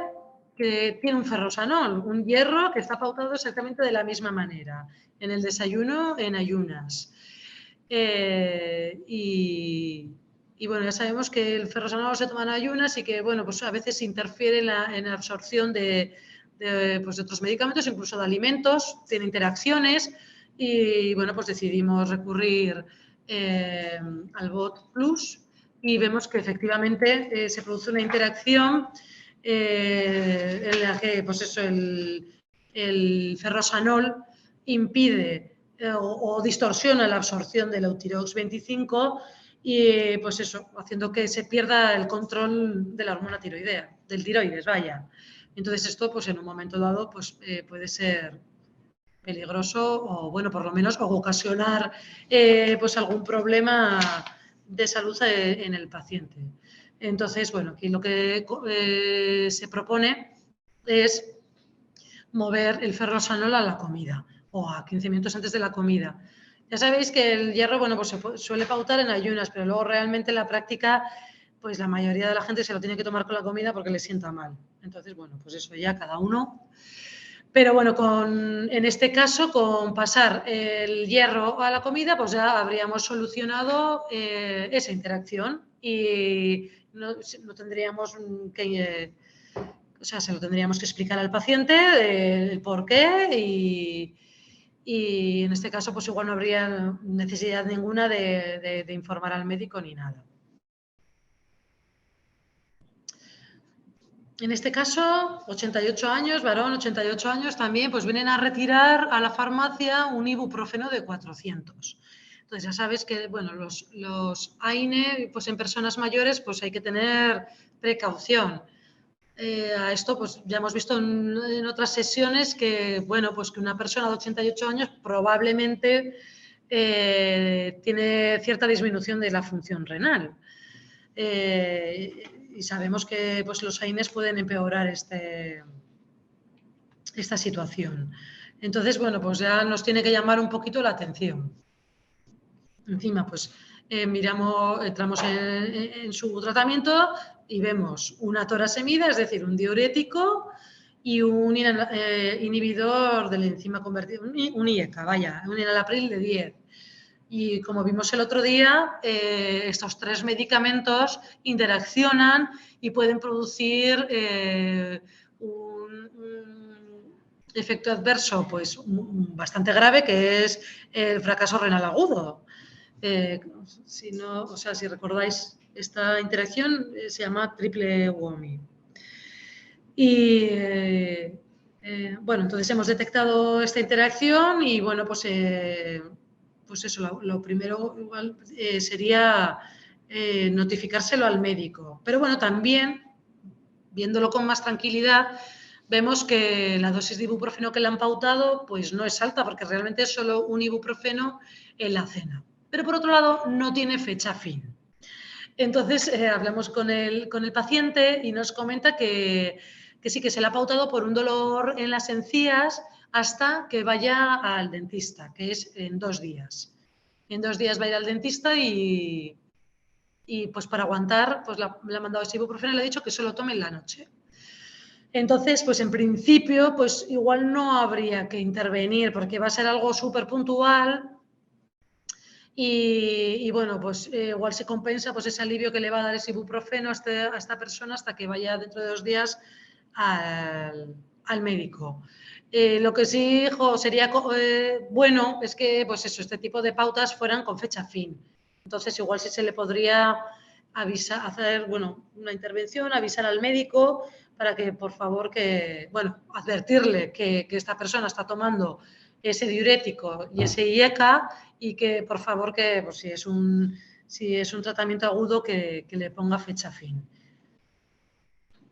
que tiene un ferrosanol, un hierro que está pautado exactamente de la misma manera, en el desayuno, en ayunas. Y bueno, ya sabemos que el ferrosanol se toma en ayunas y que, bueno, pues a veces interfiere en la absorción de otros medicamentos, incluso de alimentos, tiene interacciones y, bueno, pues decidimos recurrir al BOT Plus y vemos que efectivamente se produce una interacción en la que, pues eso, el ferrosanol impide o distorsiona la absorción del Eutirox 25 y, pues eso, haciendo que se pierda el control de la hormona tiroidea, del tiroides, vaya. Entonces esto, pues en un momento dado, pues puede ser peligroso o, bueno, por lo menos ocasionar pues algún problema de salud en el paciente. Entonces, bueno, aquí lo que se propone es mover el ferrosanol a la comida o a 15 minutos antes de la comida. Ya sabéis que el hierro, bueno, pues se suele pautar en ayunas, pero luego realmente en la práctica, pues la mayoría de la gente se lo tiene que tomar con la comida porque le sienta mal. Entonces, bueno, pues eso ya cada uno. Pero bueno, en este caso, con pasar el hierro a la comida, pues ya habríamos solucionado esa interacción y no tendríamos que... O sea, se lo tendríamos que explicar al paciente el por qué y en este caso pues igual no habría necesidad ninguna de informar al médico ni nada. En este caso, 88 años, varón, 88 años, también pues vienen a retirar a la farmacia un ibuprofeno de 400. Entonces ya sabes que, bueno, los AINE, pues en personas mayores, pues hay que tener precaución. A esto pues ya hemos visto en otras sesiones que, bueno, pues que una persona de 88 años probablemente tiene cierta disminución de la función renal. Y sabemos que pues, los AINES pueden empeorar esta situación. Entonces, bueno, pues ya nos tiene que llamar un poquito la atención. Encima, pues entramos en su tratamiento y vemos una torasemida, es decir, un diurético y un inhibidor de la enzima convertida, un IECA, vaya, un enalapril de 10. Y como vimos el otro día, estos tres medicamentos interaccionan y pueden producir un efecto adverso pues, bastante grave, que es el fracaso renal agudo. Si recordáis, esta interacción se llama triple WOMI. Y bueno, entonces hemos detectado esta interacción y bueno, pues eso, lo primero igual sería notificárselo al médico. Pero bueno, también, viéndolo con más tranquilidad, vemos que la dosis de ibuprofeno que le han pautado pues no es alta, porque realmente es solo un ibuprofeno en la cena. Pero por otro lado, no tiene fecha fin. Entonces, hablamos con el paciente y nos comenta que sí, que se le ha pautado por un dolor en las encías hasta que vaya al dentista, que es en 2 días. En 2 días va a ir al dentista y pues para aguantar, pues le ha mandado ese ibuprofeno y le ha dicho que solo tome en la noche. Entonces, pues en principio, pues igual no habría que intervenir porque va a ser algo súper puntual y bueno, pues igual se compensa pues ese alivio que le va a dar ese ibuprofeno a esta persona hasta que vaya dentro de 2 días al médico. Lo que sí sería bueno es que pues eso, este tipo de pautas fueran con fecha fin. Entonces, igual sí se le podría hacer, bueno, una intervención, avisar al médico para que, por favor, advertirle que esta persona está tomando ese diurético y ese IECA y que, por favor, que pues, si es un tratamiento agudo, que le ponga fecha fin.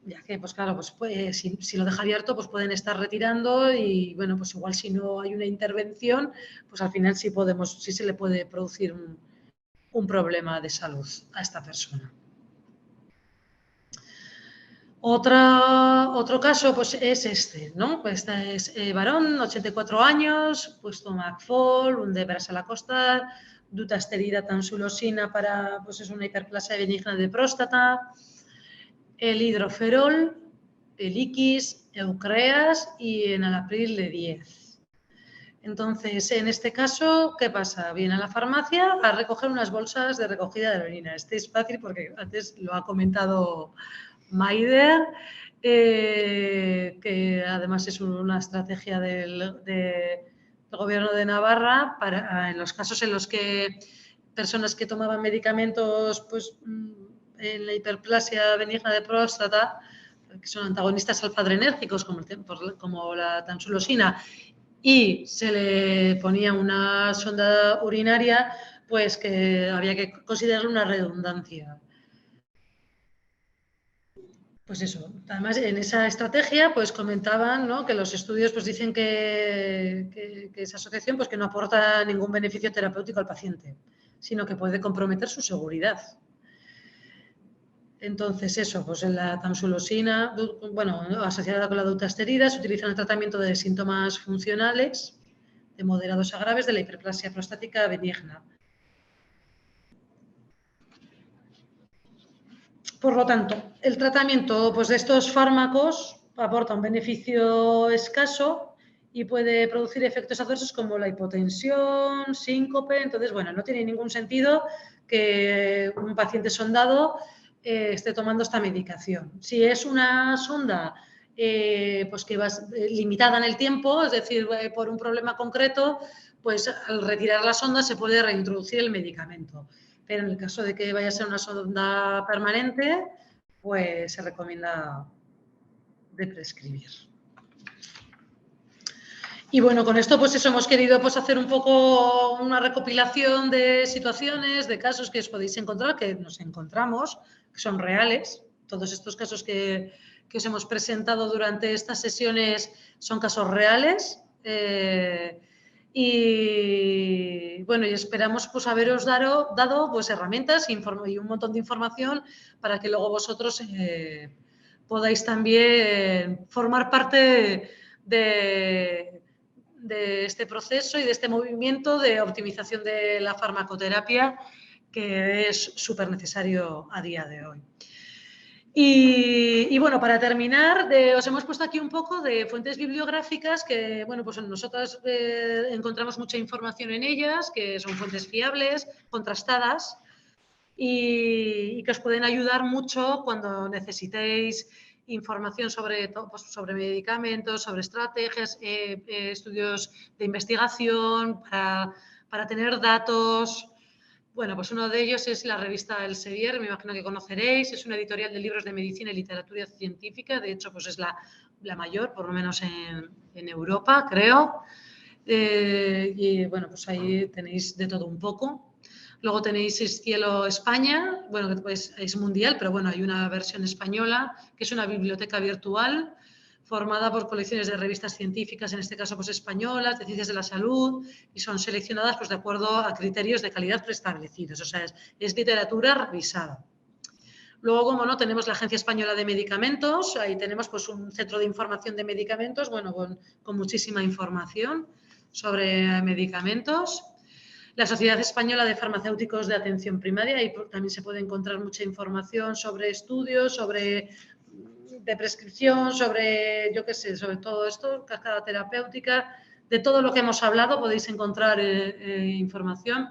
Ya que, pues claro, pues, si lo deja abierto, pues pueden estar retirando y, bueno, pues igual si no hay una intervención, pues al final sí se le puede producir un problema de salud a esta persona. Otro caso pues es este, ¿no? Pues este es varón, 84 años, pues toma Acfol, un Debrasal-Acostar, dutasterida tamsulosina para, pues es una hiperplasia benigna de próstata, el hidroferol, el Iquis, Eucreas y enalapril de 10. Entonces, en este caso, ¿qué pasa? Viene a la farmacia a recoger unas bolsas de recogida de la orina. Este es fácil porque antes lo ha comentado Maider, que además es una estrategia del Gobierno de Navarra en los casos en los que personas que tomaban medicamentos pues, en la hiperplasia benigna de próstata, que son antagonistas alfa-adrenérgicos como la tamsulosina, y se le ponía una sonda urinaria, pues que había que considerar una redundancia. Pues eso, además en esa estrategia pues comentaban, ¿no?, que los estudios pues dicen que esa asociación pues que no aporta ningún beneficio terapéutico al paciente, sino que puede comprometer su seguridad. Entonces eso, pues en la tamsulosina, bueno, asociada con la dutasterida, se utiliza en el tratamiento de síntomas funcionales de moderados a graves de la hiperplasia prostática benigna. Por lo tanto, el tratamiento pues, de estos fármacos aporta un beneficio escaso y puede producir efectos adversos como la hipotensión, síncope. Entonces, bueno, no tiene ningún sentido que un paciente sondado esté tomando esta medicación. Si es una sonda pues que va limitada en el tiempo, es decir, por un problema concreto, pues al retirar la sonda se puede reintroducir el medicamento. Pero en el caso de que vaya a ser una sonda permanente, pues se recomienda de prescribir. Y bueno, con esto pues eso hemos querido pues hacer un poco una recopilación de situaciones, de casos que os podéis encontrar, que nos encontramos, que son reales. Todos estos casos que os hemos presentado durante estas sesiones son casos reales. Y bueno, y esperamos pues haberos dado pues herramientas y un montón de información para que luego vosotros podáis también formar parte de este proceso y de este movimiento de optimización de la farmacoterapia que es súper necesario a día de hoy. Y bueno, para terminar, os hemos puesto aquí un poco de fuentes bibliográficas que, bueno, pues nosotras encontramos mucha información en ellas, que son fuentes fiables, contrastadas y que os pueden ayudar mucho cuando necesitéis información sobre medicamentos, sobre estrategias, estudios de investigación, para tener datos. Bueno, pues uno de ellos es la revista Elsevier, me imagino que conoceréis, es una editorial de libros de medicina y literatura científica, de hecho pues es la mayor, por lo menos en Europa, creo. Y bueno, pues ahí tenéis de todo un poco. Luego tenéis Cielo España, bueno, que pues es mundial, pero bueno, hay una versión española, que es una biblioteca virtual formada por colecciones de revistas científicas, en este caso pues españolas, de ciencias de la salud, y son seleccionadas pues de acuerdo a criterios de calidad preestablecidos, o sea, es literatura revisada. Luego, como no, tenemos la Agencia Española de Medicamentos, ahí tenemos pues un centro de información de medicamentos, bueno, con muchísima información sobre medicamentos. La Sociedad Española de Farmacéuticos de Atención Primaria, ahí también se puede encontrar mucha información sobre estudios, de prescripción, sobre, yo qué sé, sobre todo esto, cascada terapéutica, de todo lo que hemos hablado podéis encontrar información.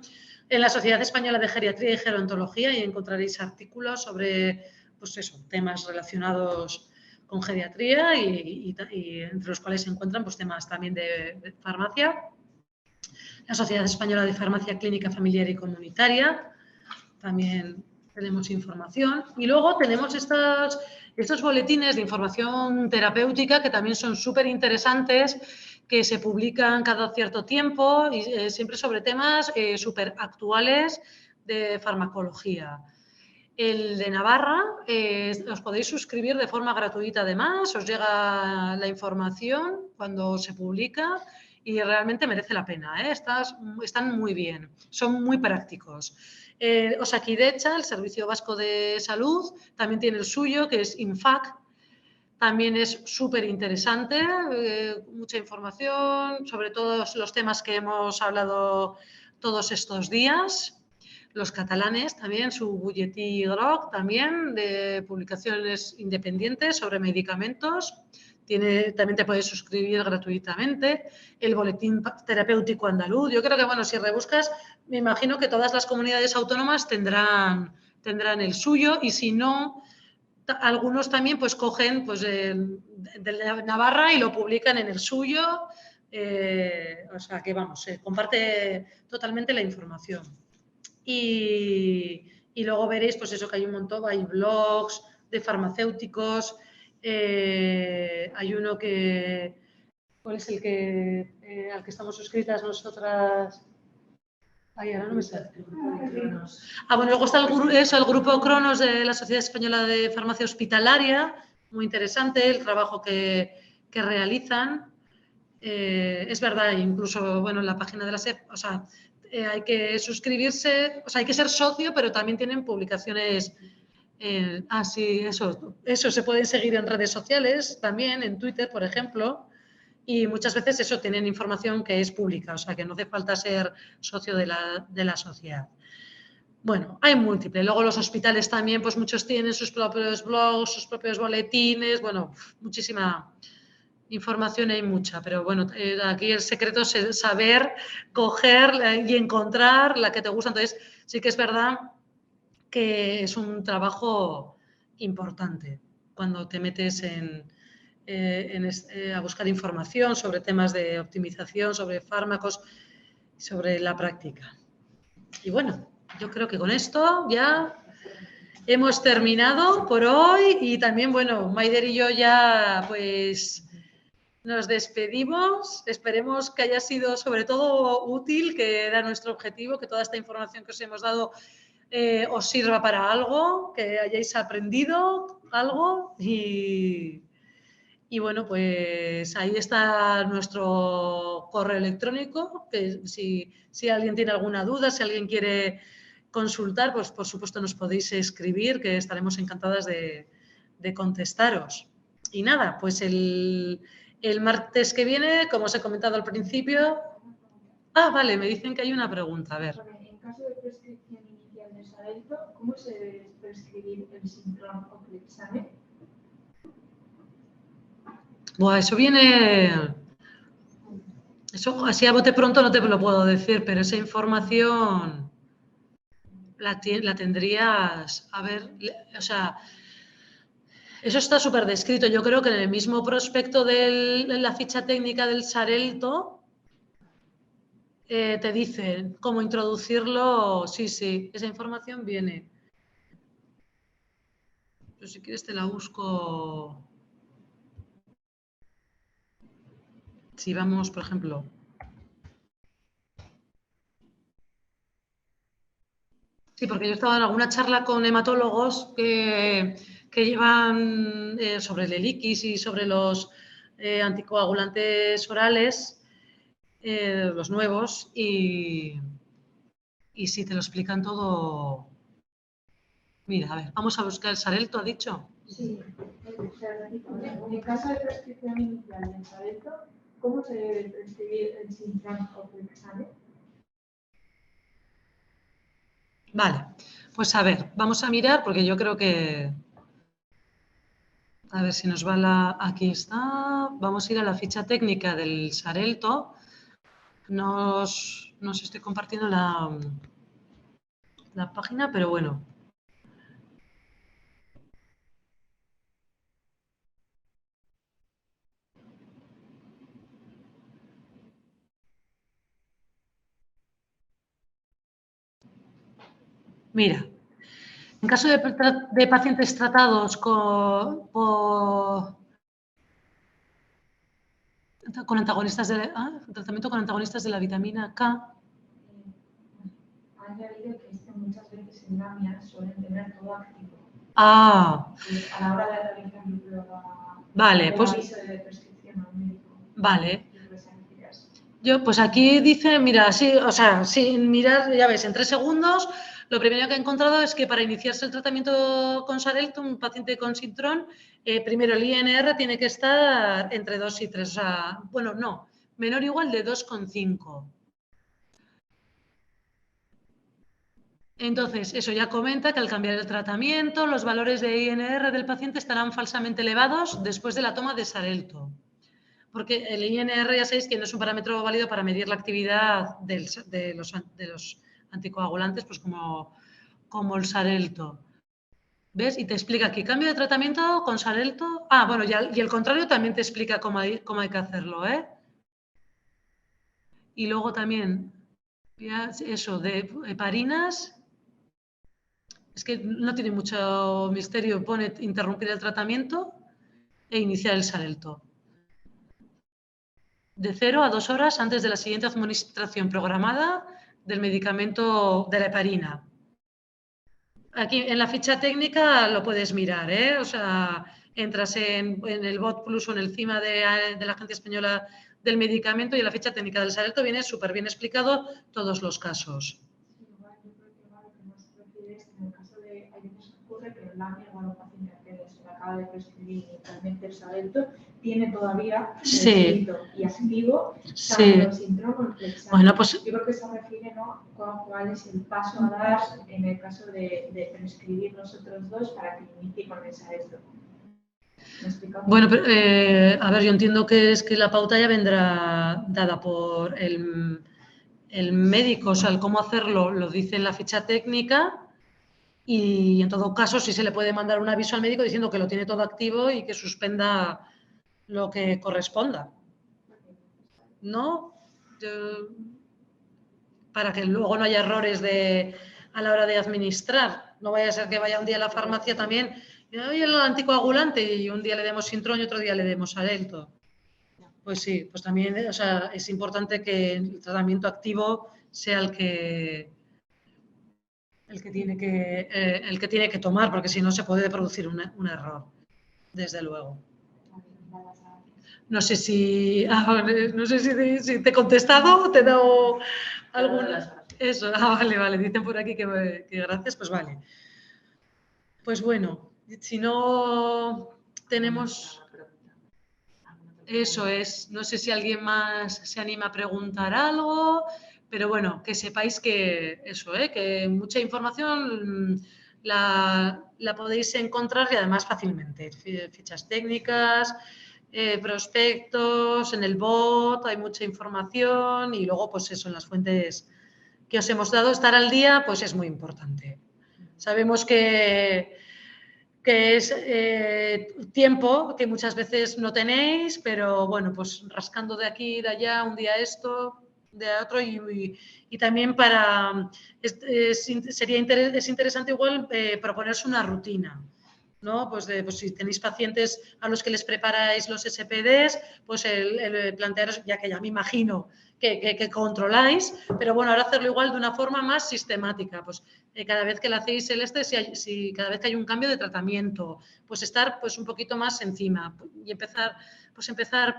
En la Sociedad Española de Geriatría y Gerontología y encontraréis artículos sobre, pues eso, temas relacionados con geriatría y entre los cuales se encuentran pues, temas también de farmacia. La Sociedad Española de Farmacia Clínica Familiar y Comunitaria también tenemos información. Y luego tenemos estos boletines de información terapéutica que también son súper interesantes, que se publican cada cierto tiempo y siempre sobre temas súper actuales de farmacología. El de Navarra, os podéis suscribir de forma gratuita además, os llega la información cuando se publica y realmente merece la pena, ¿eh? Están muy bien, son muy prácticos. Osakidetza, el Servicio Vasco de Salud, también tiene el suyo, que es INFAC. También es súper interesante, mucha información sobre todos los temas que hemos hablado todos estos días. Los catalanes también, su Butlletí Groc también, de publicaciones independientes sobre medicamentos. También te puedes suscribir gratuitamente. El Boletín Terapéutico Andaluz. Yo creo que, bueno, si rebuscas, me imagino que todas las comunidades autónomas tendrán el suyo y si no, algunos también pues cogen pues, de Navarra y lo publican en el suyo. O sea que, vamos, se comparte totalmente la información. Y luego veréis, pues eso, que hay un montón, hay blogs de farmacéuticos, hay uno que, ¿cuál es el que al que estamos suscritas nosotras? Ay, ahora no me sale. Bueno, luego está el grupo Cronos de la Sociedad Española de Farmacia Hospitalaria, muy interesante el trabajo que realizan. Es verdad, incluso, bueno, en la página de la SEP, o sea, hay que suscribirse, o sea, hay que ser socio, pero también tienen publicaciones. Sí, eso se pueden seguir en redes sociales también, en Twitter, por ejemplo, y muchas veces eso tienen información que es pública, o sea, que no hace falta ser socio de la sociedad. Bueno, hay múltiples. Luego los hospitales también, pues muchos tienen sus propios blogs, sus propios boletines, bueno, muchísima información hay mucha, pero bueno, aquí el secreto es saber coger y encontrar la que te gusta. Entonces, sí que es verdad que es un trabajo importante cuando te metes a buscar información sobre temas de optimización, sobre fármacos, sobre la práctica. Y bueno, yo creo que con esto ya hemos terminado por hoy y también, bueno, Maider y yo ya pues nos despedimos, esperemos que haya sido sobre todo útil, que era nuestro objetivo, que toda esta información que os hemos dado os sirva para algo, que hayáis aprendido algo y bueno, pues ahí está nuestro correo electrónico, que si alguien tiene alguna duda, si alguien quiere consultar, pues por supuesto nos podéis escribir, que estaremos encantadas de contestaros. Y nada, pues el martes que viene, como os he comentado al principio... Vale, me dicen que hay una pregunta, a ver. En caso de prescripción inicial de Xarelto, ¿cómo se debe prescribir el Sintrom o Clexane? Eso viene... Eso así a bote pronto no te lo puedo decir, pero esa información la tendrías... A ver, o sea... Eso está súper descrito. Yo creo que en el mismo prospecto de la ficha técnica del Xarelto te dicen cómo introducirlo. Sí, esa información viene. Pero si quieres te la busco. Si vamos, por ejemplo... Sí, porque yo estaba en alguna charla con hematólogos que llevan sobre el Eliquis y sobre los anticoagulantes orales, los nuevos, y sí, te lo explican todo. Mira, a ver, vamos a buscar el Xarelto, ¿ha dicho? Sí, en caso de prescripción inicial del Xarelto, ¿cómo se debe prescribir el Sintrom o Clexane? Vale, pues a ver, vamos a mirar porque yo creo que... A ver si nos va Aquí está. Vamos a ir a la ficha técnica del Xarelto. Nos estoy compartiendo la página, pero bueno. Mira, En caso de pacientes tratados con antagonistas tratamiento con antagonistas de la vitamina K. Ha añadido que muchas veces en LAMIA suelen tener todo activo. Ah. A la hora de realizar vale, pues, aviso de prescripción al médico. Vale. Yo, pues aquí dice, mira, sí, o sea, sin mirar, ya ves, en 3 segundos, lo primero que he encontrado es que para iniciarse el tratamiento con Xarelto, un paciente con Sintrom, primero el INR tiene que estar entre 2 y 3, o sea, bueno, no, menor o igual de 2,5. Entonces, eso ya comenta que al cambiar el tratamiento, los valores de INR del paciente estarán falsamente elevados después de la toma de Xarelto. Porque el INR ya sabéis que no es un parámetro válido para medir la actividad de los anticoagulantes, pues como el Xarelto. ¿Ves? Y te explica aquí, cambio de tratamiento con Xarelto. Ah, bueno, y el contrario también te explica cómo hay que hacerlo, ¿eh? Y luego también, ya eso, de heparinas. Es que no tiene mucho misterio, pone interrumpir el tratamiento e iniciar el Xarelto. De 0 a 2 horas antes de la siguiente administración programada del medicamento de la heparina. Aquí en la ficha técnica lo puedes mirar, ¿eh? O sea, entras en el BOT Plus o en el CIMA de la Agencia Española del Medicamento y en la ficha técnica del Xarelto viene súper bien explicado todos los casos. En el caso de, hay veces que ocurre que el LAMIA, bueno, paciente que se le acaba de prescribir inicialmente el Xarelto, tiene todavía prescrito y activo tanto el Sintrom como el Clexane. Bueno, pues, yo creo que se refiere, ¿no?, cuál es el paso a dar en el caso de prescribir los otros dos para que inicie con el Xarelto. Bueno, pero, a ver, yo entiendo que es que la pauta ya vendrá dada por el médico, o sea, el cómo hacerlo lo dice en la ficha técnica y en todo caso sí se le puede mandar un aviso al médico diciendo que lo tiene todo activo y que suspenda lo que corresponda, ¿no? Para que luego no haya errores a la hora de administrar. No vaya a ser que vaya un día a la farmacia también y oye, el anticoagulante y un día le demos Sintrom y otro día le demos Xarelto. Pues sí, pues también, o sea, es importante que el tratamiento activo sea el que tiene que tomar, porque si no se puede producir un error, desde luego. No sé si te he contestado o te he dado alguna. Eso, vale, dicen por aquí que gracias, pues vale. Pues bueno, si no tenemos. Eso es, no sé si alguien más se anima a preguntar algo, pero bueno, que sepáis que eso, que mucha información la podéis encontrar y además fácilmente. Fichas técnicas, prospectos, en el bot hay mucha información y luego pues eso, en las fuentes que os hemos dado, estar al día pues es muy importante. Sabemos que es tiempo que muchas veces no tenéis, pero bueno, pues rascando de aquí y de allá, un día esto, de otro y también es interesante igual proponerse una rutina, ¿no? Pues si tenéis pacientes a los que les preparáis los SPDs, pues el plantearos, ya que ya me imagino que controláis, pero bueno, ahora hacerlo igual de una forma más sistemática, pues cada vez que le hacéis si cada vez que hay un cambio de tratamiento, pues estar pues un poquito más encima y empezar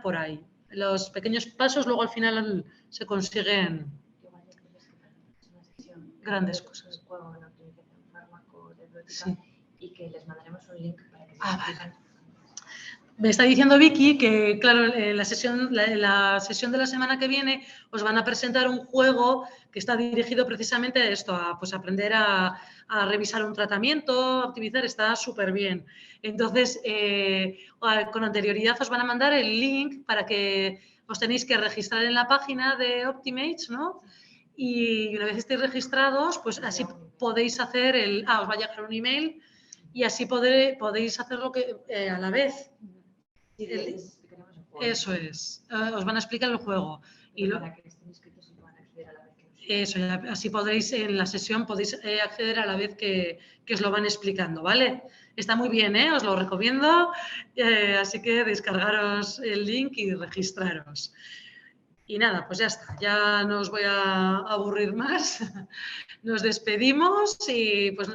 por ahí. Los pequeños pasos luego al final se consiguen grandes cosas. Sí. Y que les mandaremos un link para que se vale. Me está diciendo Vicky que, claro, en la sesión de la semana que viene os van a presentar un juego que está dirigido precisamente a esto, a pues, aprender a revisar un tratamiento, a optimizar, está súper bien. Entonces, con anterioridad os van a mandar el link para que os tenéis que registrar en la página de Optimates, ¿no? Y una vez estéis registrados, pues así podéis hacer os va a llegar un email y así podéis hacerlo a la vez. Eso es. Os van a explicar el juego. Y para que estén inscritos y puedan acceder a la vez que Eso, así podréis en la sesión podéis acceder a la vez que os lo van explicando, ¿vale? Está muy bien, os lo recomiendo, así que descargaros el link y registraros. Y nada, pues ya está, ya no os voy a aburrir más. Nos despedimos y pues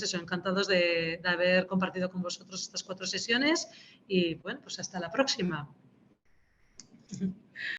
eso, encantados de haber compartido con vosotros estas 4 sesiones y bueno, pues hasta la próxima.